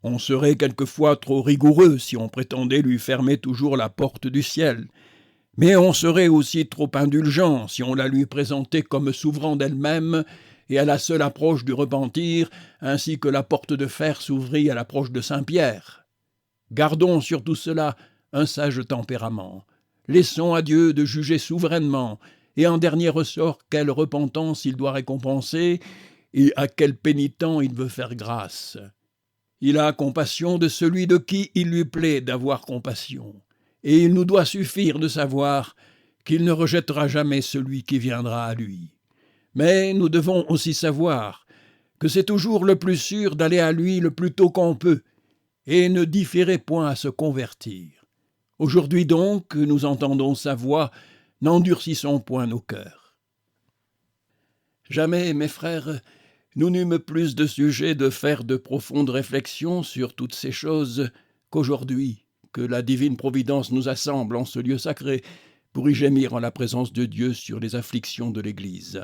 On serait quelquefois trop rigoureux si on prétendait lui fermer toujours la porte du ciel. Mais on serait aussi trop indulgent si on la lui présentait comme s'ouvrant d'elle-même et à la seule approche du repentir, ainsi que la porte de fer s'ouvrit à l'approche de Saint-Pierre. Gardons sur tout cela un sage tempérament. Laissons à Dieu de juger souverainement, et en dernier ressort quelle repentance il doit récompenser, et à quel pénitent il veut faire grâce. Il a compassion de celui de qui il lui plaît d'avoir compassion, et il nous doit suffire de savoir qu'il ne rejettera jamais celui qui viendra à lui. Mais nous devons aussi savoir que c'est toujours le plus sûr d'aller à lui le plus tôt qu'on peut, et ne différer point à se convertir. Aujourd'hui donc, que nous entendons sa voix, n'endurcissons point nos cœurs. Jamais, mes frères, nous n'eûmes plus de sujet de faire de profondes réflexions sur toutes ces choses qu'aujourd'hui, que la divine providence nous assemble en ce lieu sacré pour y gémir en la présence de Dieu sur les afflictions de l'Église.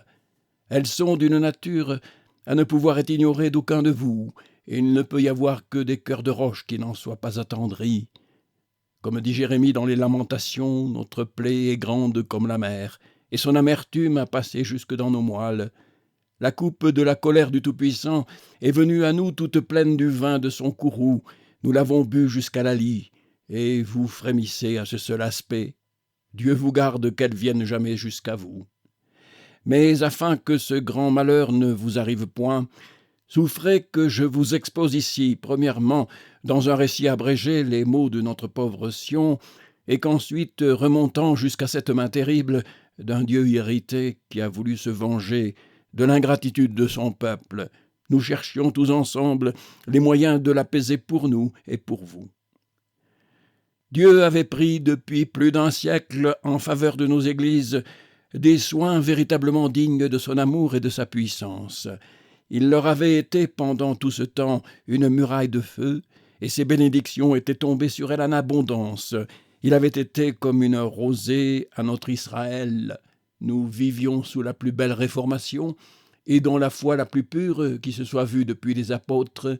Elles sont d'une nature à ne pouvoir être ignorées d'aucun de vous, et il ne peut y avoir que des cœurs de roche qui n'en soient pas attendris. Comme dit Jérémie dans les Lamentations, notre plaie est grande comme la mer, et son amertume a passé jusque dans nos moelles. La coupe de la colère du Tout-Puissant est venue à nous toute pleine du vin de son courroux. Nous l'avons bu jusqu'à la lie, et vous frémissez à ce seul aspect. Dieu vous garde qu'elle vienne jamais jusqu'à vous. Mais afin que ce grand malheur ne vous arrive point, souffrez que je vous expose ici, premièrement, dans un récit abrégé, les maux de notre pauvre Sion, et qu'ensuite, remontant jusqu'à cette main terrible d'un Dieu irrité qui a voulu se venger de l'ingratitude de son peuple, nous cherchions tous ensemble les moyens de l'apaiser pour nous et pour vous. Dieu avait pris depuis plus d'un siècle en faveur de nos églises des soins véritablement dignes de son amour et de sa puissance. Il leur avait été pendant tout ce temps une muraille de feu, et ses bénédictions étaient tombées sur elle en abondance. Il avait été comme une rosée à notre Israël. Nous vivions sous la plus belle réformation, et dans la foi la plus pure qui se soit vue depuis les apôtres,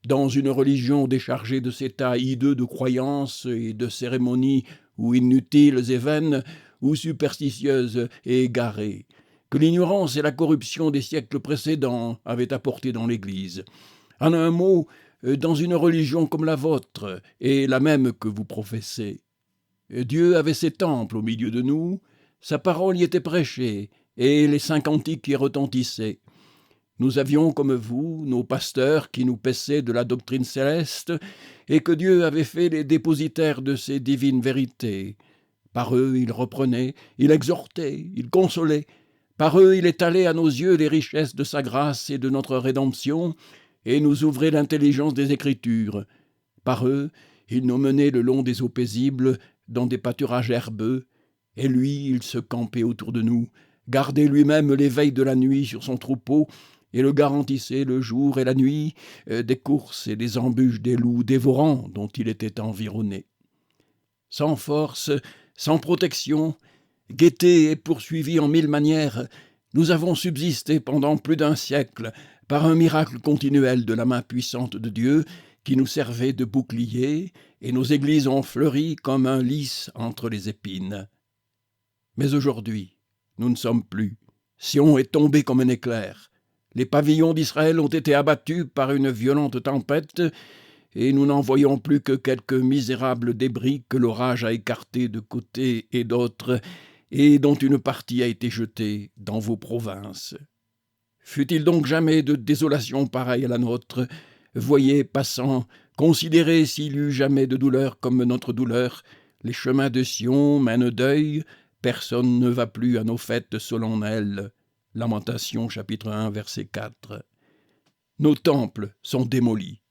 dans une religion déchargée de cet état hideux de croyances et de cérémonies ou inutiles et vaines, ou superstitieuses et égarées, que l'ignorance et la corruption des siècles précédents avaient apporté dans l'Église. En un mot, dans une religion comme la vôtre, et la même que vous professez. Dieu avait ses temples au milieu de nous, sa parole y était prêchée, et les saints cantiques y retentissaient. Nous avions, comme vous, nos pasteurs qui nous paissaient de la doctrine céleste, et que Dieu avait fait les dépositaires de ces divines vérités. Par eux, il reprenait, il exhortait, il consolait. Par eux, il étalait à nos yeux les richesses de sa grâce et de notre rédemption, et nous ouvrait l'intelligence des Écritures. Par eux, il nous menait le long des eaux paisibles, dans des pâturages herbeux, et lui, il se campait autour de nous, gardait lui-même l'éveil de la nuit sur son troupeau, et le garantissait le jour et la nuit des courses et des embûches des loups dévorants dont il était environné. Sans force, sans protection, guettés et poursuivis en mille manières, nous avons subsisté pendant plus d'un siècle par un miracle continuel de la main puissante de Dieu qui nous servait de bouclier, et nos églises ont fleuri comme un lys entre les épines. Mais aujourd'hui, nous ne sommes plus. Sion est tombé comme un éclair. Les pavillons d'Israël ont été abattus par une violente tempête, et nous n'en voyons plus que quelques misérables débris que l'orage a écartés de côté et d'autre, et dont une partie a été jetée dans vos provinces. Fut-il donc jamais de désolation pareille à la nôtre? Voyez, passant, considérez s'il y eut jamais de douleur comme notre douleur. Les chemins de Sion mènent deuil, personne ne va plus à nos fêtes solennelles. Lamentations, chapitre 1, verset 4. Nos temples sont démolis.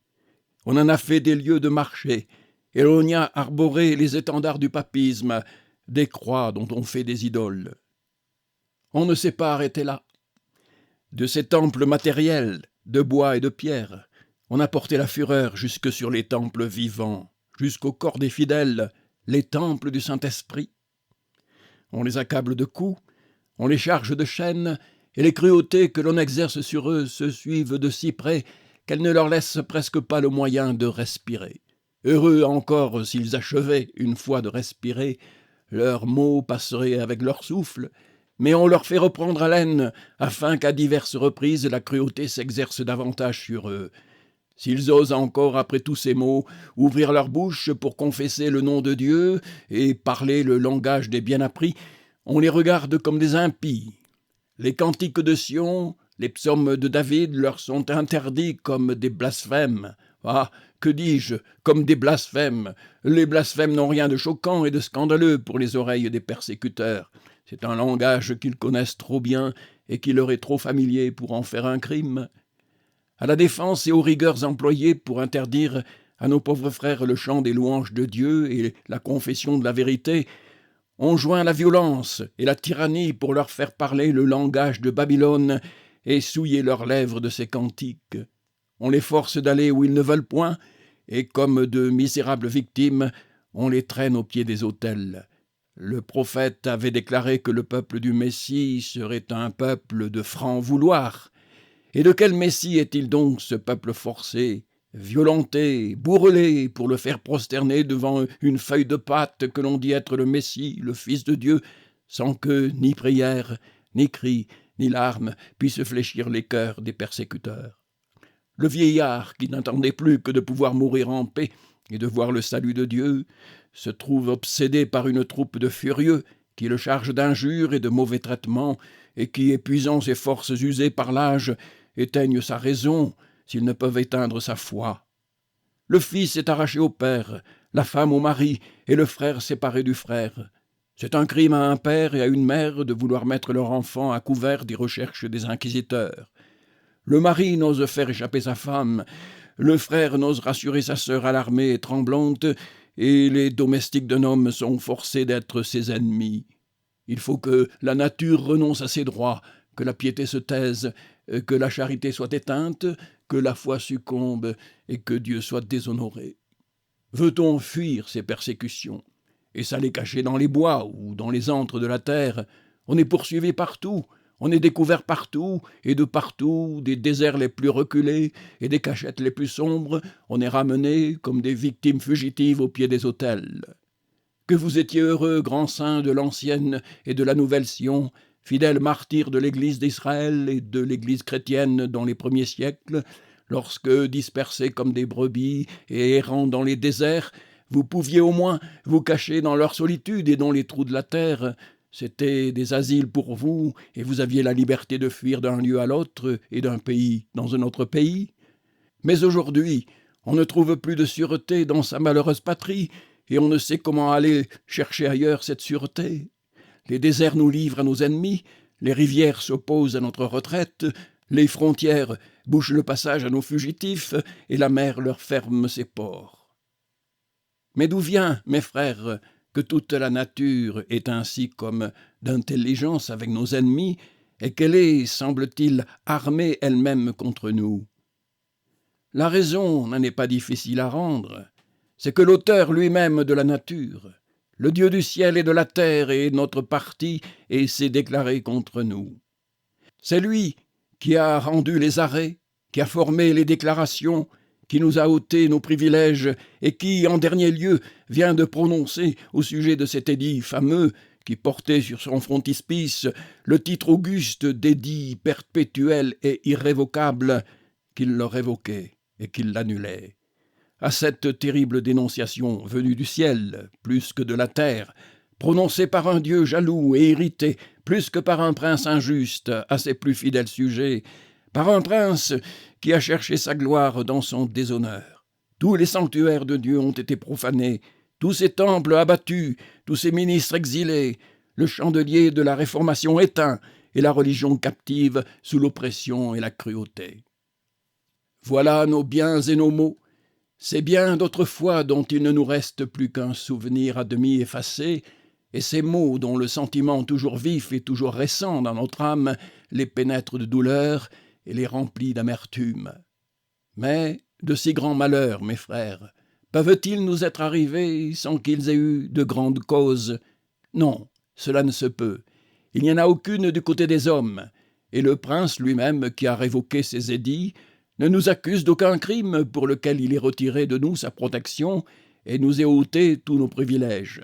On en a fait des lieux de marché, et l'on y a arboré les étendards du papisme, des croix dont on fait des idoles. On ne s'est pas arrêté là. De ces temples matériels, de bois et de pierre, on a porté la fureur jusque sur les temples vivants, jusqu'au corps des fidèles, les temples du Saint-Esprit. On les accable de coups, on les charge de chaînes, et les cruautés que l'on exerce sur eux se suivent de si près qu'elles ne leur laissent presque pas le moyen de respirer. Heureux encore s'ils achevaient, une fois de respirer, leurs mots passeraient avec leur souffle, mais on leur fait reprendre haleine, afin qu'à diverses reprises la cruauté s'exerce davantage sur eux. S'ils osent encore, après tous ces mots, ouvrir leur bouche pour confesser le nom de Dieu et parler le langage des bien-appris, on les regarde comme des impies. Les cantiques de Sion, les psaumes de David leur sont interdits comme des blasphèmes. Ah, que dis-je, comme des blasphèmes. Les blasphèmes n'ont rien de choquant et de scandaleux pour les oreilles des persécuteurs. C'est un langage qu'ils connaissent trop bien et qui leur est trop familier pour en faire un crime. À la défense et aux rigueurs employées pour interdire à nos pauvres frères le chant des louanges de Dieu et la confession de la vérité, on joint la violence et la tyrannie pour leur faire parler le langage de Babylone et souiller leurs lèvres de ses cantiques. On les force d'aller où ils ne veulent point, et comme de misérables victimes, on les traîne au pied des autels. Le prophète avait déclaré que le peuple du Messie serait un peuple de franc vouloir. Et de quel Messie est-il donc ce peuple forcé, violenté, bourrelé, pour le faire prosterner devant une feuille de pâte que l'on dit être le Messie, le Fils de Dieu, sans que ni prière, ni cri, ni larmes puissent fléchir les cœurs des persécuteurs? Le vieillard, qui n'attendait plus que de pouvoir mourir en paix et de voir le salut de Dieu, se trouve obsédé par une troupe de furieux qui le chargent d'injures et de mauvais traitements, et qui, épuisant ses forces usées par l'âge, éteignent sa raison s'ils ne peuvent éteindre sa foi. Le fils est arraché au père, la femme au mari, et le frère séparé du frère. C'est un crime à un père et à une mère de vouloir mettre leur enfant à couvert des recherches des inquisiteurs. Le mari n'ose faire échapper sa femme, le frère n'ose rassurer sa sœur alarmée et tremblante, et les domestiques d'un homme sont forcés d'être ses ennemis. Il faut que la nature renonce à ses droits, que la piété se taise, que la charité soit éteinte, que la foi succombe et que Dieu soit déshonoré. Veut-on fuir ces persécutions et s'aller cacher dans les bois ou dans les antres de la terre? On est poursuivi partout, on est découvert partout, et de partout, des déserts les plus reculés et des cachettes les plus sombres, on est ramené comme des victimes fugitives au pied des autels. que vous étiez heureux, grands saints de l'ancienne et de la nouvelle Sion, fidèles martyrs de l'Église d'Israël et de l'Église chrétienne dans les premiers siècles, lorsque, dispersés comme des brebis et errant dans les déserts, vous pouviez au moins vous cacher dans leur solitude et dans les trous de la terre. C'étaient des asiles pour vous, et vous aviez la liberté de fuir d'un lieu à l'autre et d'un pays dans un autre pays. Mais aujourd'hui, on ne trouve plus de sûreté dans sa malheureuse patrie, et on ne sait comment aller chercher ailleurs cette sûreté. Les déserts nous livrent à nos ennemis, les rivières s'opposent à notre retraite, les frontières bouchent le passage à nos fugitifs, et la mer leur ferme ses ports. Mais d'où vient, mes frères, que toute la nature est ainsi comme d'intelligence avec nos ennemis, et qu'elle est, semble-t-il, armée elle-même contre nous? La raison n'en est pas difficile à rendre. C'est que l'auteur lui-même de la nature, le Dieu du ciel et de la terre est notre parti et s'est déclaré contre nous. C'est lui qui a rendu les arrêts, qui a formé les déclarations, qui nous a ôté nos privilèges et qui, en dernier lieu, vient de prononcer au sujet de cet édit fameux qui portait sur son frontispice le titre auguste d'édit perpétuel et irrévocable, qu'il le révoquait et qu'il l'annulait. À cette terrible dénonciation venue du ciel, plus que de la terre, prononcée par un Dieu jaloux et irrité, plus que par un prince injuste à ses plus fidèles sujets, par un prince qui a cherché sa gloire dans son déshonneur. Tous les sanctuaires de Dieu ont été profanés, tous ses temples abattus, tous ses ministres exilés, le chandelier de la Réformation éteint et la religion captive sous l'oppression et la cruauté. Voilà nos biens et nos maux, ces biens d'autrefois dont il ne nous reste plus qu'un souvenir à demi effacé, et ces mots dont le sentiment toujours vif et toujours récent dans notre âme les pénètre de douleur et les remplit d'amertume. Mais de si grands malheurs, mes frères, peuvent-ils nous être arrivés sans qu'ils aient eu de grandes causes? Non, cela ne se peut. Il n'y en a aucune du côté des hommes, et le prince lui-même qui a révoqué ces édits ne nous accuse d'aucun crime pour lequel il ait retiré de nous sa protection et nous ait ôté tous nos privilèges.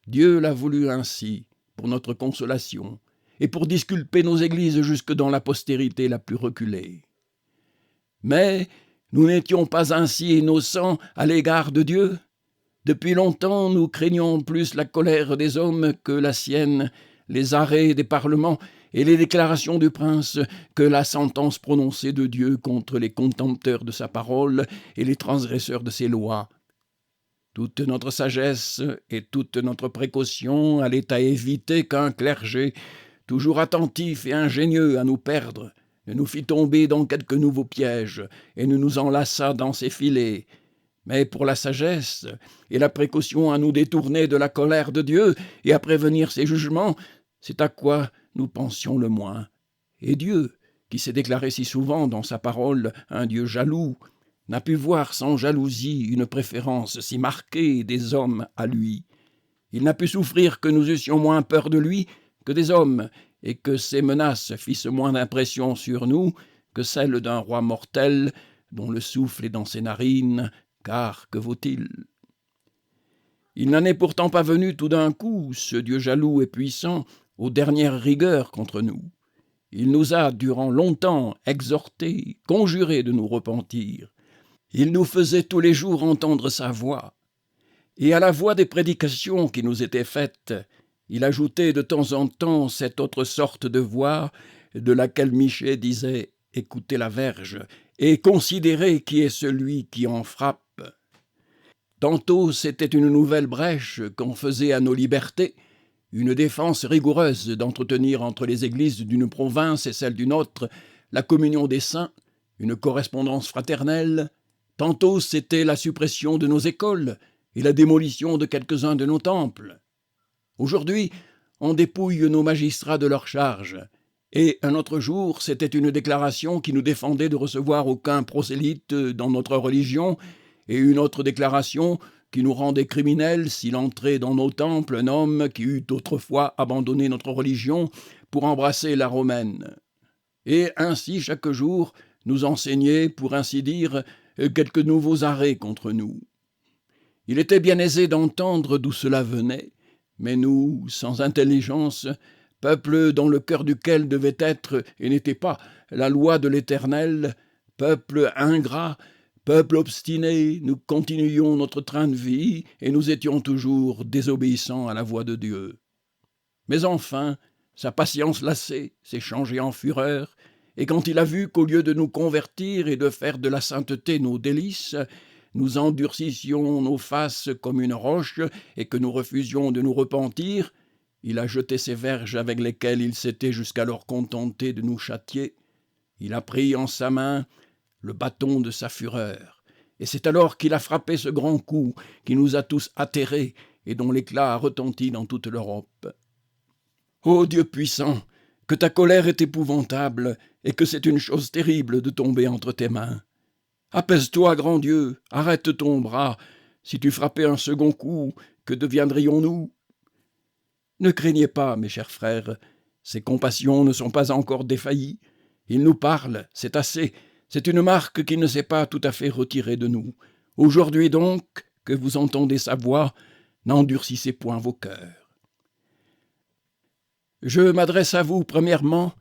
Dieu l'a voulu ainsi, pour notre consolation, et pour disculper nos églises jusque dans la postérité la plus reculée. Mais nous n'étions pas ainsi innocents à l'égard de Dieu. Depuis longtemps, nous craignons plus la colère des hommes que la sienne, les arrêts des parlements et les déclarations du prince que la sentence prononcée de Dieu contre les contempteurs de sa parole et les transgresseurs de ses lois. Toute notre sagesse et toute notre précaution allait à éviter qu'un clergé, toujours attentif et ingénieux à nous perdre, ne nous fit tomber dans quelque nouveau piège et ne nous enlaçât dans ses filets. Mais pour la sagesse et la précaution à nous détourner de la colère de Dieu et à prévenir ses jugements, c'est à quoi nous pensions le moins. Et Dieu, qui s'est déclaré si souvent dans sa parole un Dieu jaloux, n'a pu voir sans jalousie une préférence si marquée des hommes à lui. Il n'a pu souffrir que nous eussions moins peur de lui que des hommes, et que ses menaces fissent moins d'impression sur nous que celles d'un roi mortel dont le souffle est dans ses narines, car que vaut-il? Il n'en est pourtant pas venu tout d'un coup, ce Dieu jaloux et puissant, aux dernières rigueurs contre nous. Il nous a, durant longtemps, exhortés, conjurés de nous repentir. Il nous faisait tous les jours entendre sa voix. Et à la voix des prédications qui nous étaient faites, il ajoutait de temps en temps cette autre sorte de voix de laquelle Michée disait « Écoutez la verge et considérez qui est celui qui en frappe ». Tantôt c'était une nouvelle brèche qu'on faisait à nos libertés, une défense rigoureuse d'entretenir entre les églises d'une province et celle d'une autre la communion des saints, une correspondance fraternelle. Tantôt c'était la suppression de nos écoles et la démolition de quelques-uns de nos temples. Aujourd'hui, on dépouille nos magistrats de leurs charges, et un autre jour, c'était une déclaration qui nous défendait de recevoir aucun prosélyte dans notre religion, et une autre déclaration qui nous rendait criminels s'il entrait dans nos temples un homme qui eût autrefois abandonné notre religion pour embrasser la romaine. Et ainsi, chaque jour, nous enseignait, pour ainsi dire, quelques nouveaux arrêts contre nous. Il était bien aisé d'entendre d'où cela venait, mais nous, sans intelligence, peuple dans le cœur duquel devait être et n'était pas la loi de l'Éternel, peuple ingrat, peuple obstiné, nous continuions notre train de vie et nous étions toujours désobéissants à la voix de Dieu. Mais enfin, sa patience lassée s'est changée en fureur, et quand il a vu qu'au lieu de nous convertir et de faire de la sainteté nos délices, nous endurcissions nos faces comme une roche et que nous refusions de nous repentir, il a jeté ses verges avec lesquelles il s'était jusqu'alors contenté de nous châtier. Il a pris en sa main le bâton de sa fureur, et c'est alors qu'il a frappé ce grand coup qui nous a tous atterrés et dont l'éclat a retenti dans toute l'Europe. Ô Dieu puissant, que ta colère est épouvantable et que c'est une chose terrible de tomber entre tes mains. Apaise-toi, grand Dieu, arrête ton bras. Si tu frappais un second coup, que deviendrions-nous? Ne craignez pas, mes chers frères, ses compassions ne sont pas encore défaillies. Il nous parle, c'est assez, c'est une marque qu'il ne s'est pas tout à fait retiré de nous. Aujourd'hui donc, que vous entendez sa voix, n'endurcissez point vos cœurs. Je m'adresse à vous, premièrement,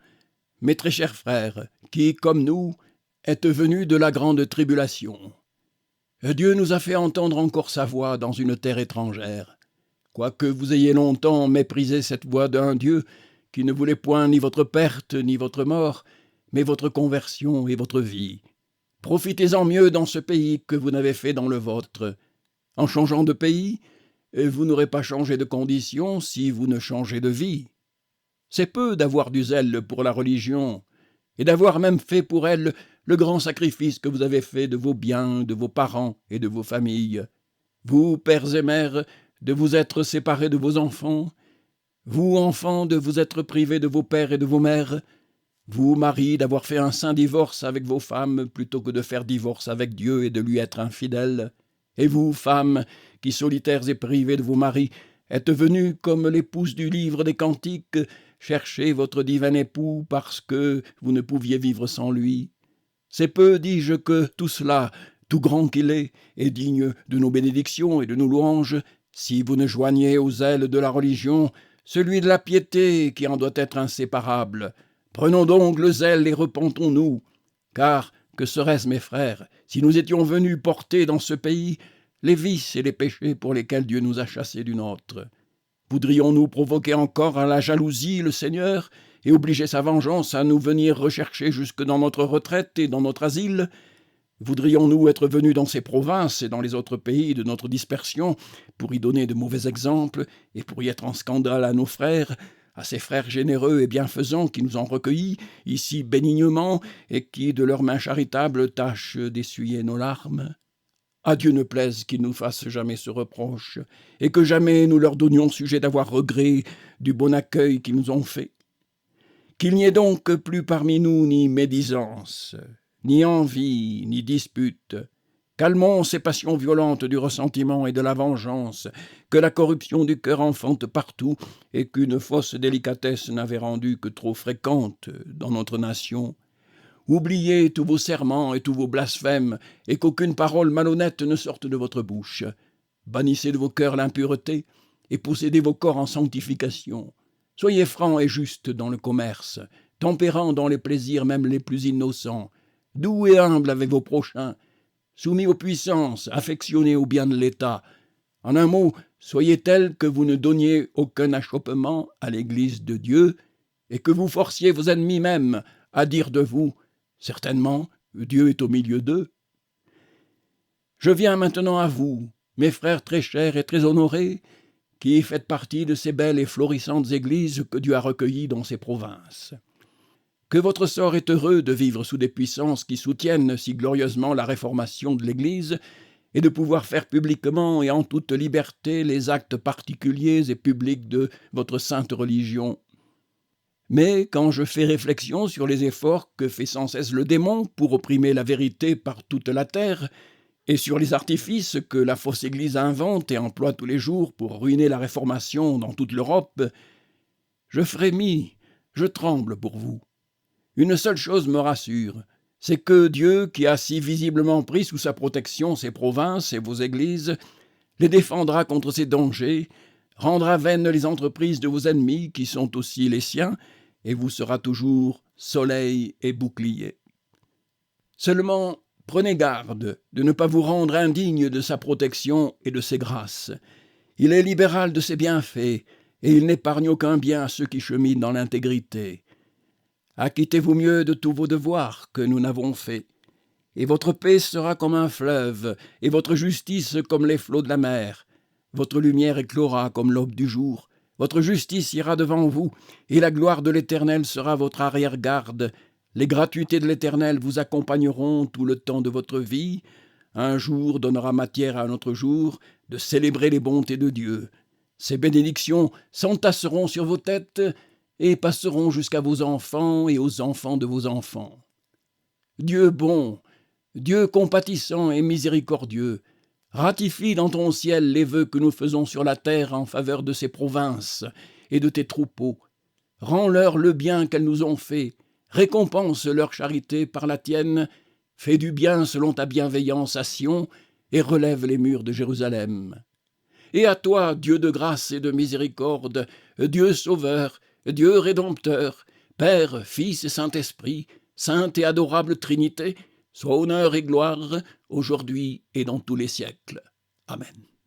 mes très chers frères, qui, comme nous, êtes venus de la grande tribulation. Dieu nous a fait entendre encore sa voix dans une terre étrangère. Quoique vous ayez longtemps méprisé cette voix d'un Dieu qui ne voulait point ni votre perte ni votre mort, mais votre conversion et votre vie. Profitez-en mieux dans ce pays que vous n'avez fait dans le vôtre. En changeant de pays, vous n'aurez pas changé de condition si vous ne changez de vie. C'est peu d'avoir du zèle pour la religion, et d'avoir même fait pour elle le grand sacrifice que vous avez fait de vos biens, de vos parents et de vos familles. Vous, pères et mères, de vous être séparés de vos enfants, vous, enfants, de vous être privés de vos pères et de vos mères, vous, maris, d'avoir fait un saint divorce avec vos femmes plutôt que de faire divorce avec Dieu et de lui être infidèles, et vous, femmes, qui, solitaires et privées de vos maris, êtes venues comme l'épouse du livre des Cantiques, chercher votre divin époux parce que vous ne pouviez vivre sans lui. C'est peu, dis-je, que tout cela, tout grand qu'il est digne de nos bénédictions et de nos louanges, si vous ne joignez au zèle de la religion celui de la piété qui en doit être inséparable. Prenons donc le zèle et repentons-nous, car que serait-ce, mes frères, si nous étions venus porter dans ce pays les vices et les péchés pour lesquels Dieu nous a chassés du nôtre? Voudrions-nous provoquer encore à la jalousie le Seigneur et obliger sa vengeance à nous venir rechercher jusque dans notre retraite et dans notre asile? Voudrions-nous être venus dans ces provinces et dans les autres pays de notre dispersion pour y donner de mauvais exemples et pour y être en scandale à nos frères, à ces frères généreux et bienfaisants qui nous ont recueillis ici bénignement et qui, de leurs mains charitables, tâchent d'essuyer nos larmes? À Dieu ne plaise qu'ils nous fassent jamais ce reproche, et que jamais nous leur donnions sujet d'avoir regret du bon accueil qu'ils nous ont fait. Qu'il n'y ait donc plus parmi nous ni médisance, ni envie, ni dispute. Calmons ces passions violentes du ressentiment et de la vengeance, que la corruption du cœur enfante partout, et qu'une fausse délicatesse n'avait rendue que trop fréquente dans notre nation. Oubliez tous vos serments et tous vos blasphèmes, et qu'aucune parole malhonnête ne sorte de votre bouche. Bannissez de vos cœurs l'impureté, et possédez vos corps en sanctification. Soyez francs et justes dans le commerce, tempérants dans les plaisirs même les plus innocents, doux et humbles avec vos prochains, soumis aux puissances, affectionnés au bien de l'État. En un mot, soyez tels que vous ne donniez aucun achoppement à l'Église de Dieu, et que vous forciez vos ennemis même à dire de vous: certainement, Dieu est au milieu d'eux. Je viens maintenant à vous, mes frères très chers et très honorés, qui faites partie de ces belles et florissantes églises que Dieu a recueillies dans ces provinces. Que votre sort est heureux de vivre sous des puissances qui soutiennent si glorieusement la réformation de l'Église et de pouvoir faire publiquement et en toute liberté les actes particuliers et publics de votre sainte religion. Mais quand je fais réflexion sur les efforts que fait sans cesse le démon pour opprimer la vérité par toute la terre, et sur les artifices que la fausse Église invente et emploie tous les jours pour ruiner la réformation dans toute l'Europe, je frémis, je tremble pour vous. Une seule chose me rassure, c'est que Dieu, qui a si visiblement pris sous sa protection ces provinces et vos églises, les défendra contre ces dangers, rendra vaines les entreprises de vos ennemis qui sont aussi les siens, et vous sera toujours soleil et bouclier. Seulement, prenez garde de ne pas vous rendre indigne de sa protection et de ses grâces. Il est libéral de ses bienfaits, et il n'épargne aucun bien à ceux qui cheminent dans l'intégrité. Acquittez-vous mieux de tous vos devoirs que nous n'avons faits, et votre paix sera comme un fleuve, et votre justice comme les flots de la mer. Votre lumière éclora comme l'aube du jour, votre justice ira devant vous, et la gloire de l'Éternel sera votre arrière-garde. Les gratuités de l'Éternel vous accompagneront tout le temps de votre vie. Un jour donnera matière à un autre jour de célébrer les bontés de Dieu. Ces bénédictions s'entasseront sur vos têtes et passeront jusqu'à vos enfants et aux enfants de vos enfants. Dieu bon, Dieu compatissant et miséricordieux, ratifie dans ton ciel les vœux que nous faisons sur la terre en faveur de ces provinces et de tes troupeaux. Rends-leur le bien qu'elles nous ont fait, récompense leur charité par la tienne, fais du bien selon ta bienveillance à Sion et relève les murs de Jérusalem. Et à toi, Dieu de grâce et de miséricorde, Dieu sauveur, Dieu rédempteur, Père, Fils et Saint-Esprit, sainte et adorable Trinité, soit honneur et gloire, aujourd'hui et dans tous les siècles. Amen.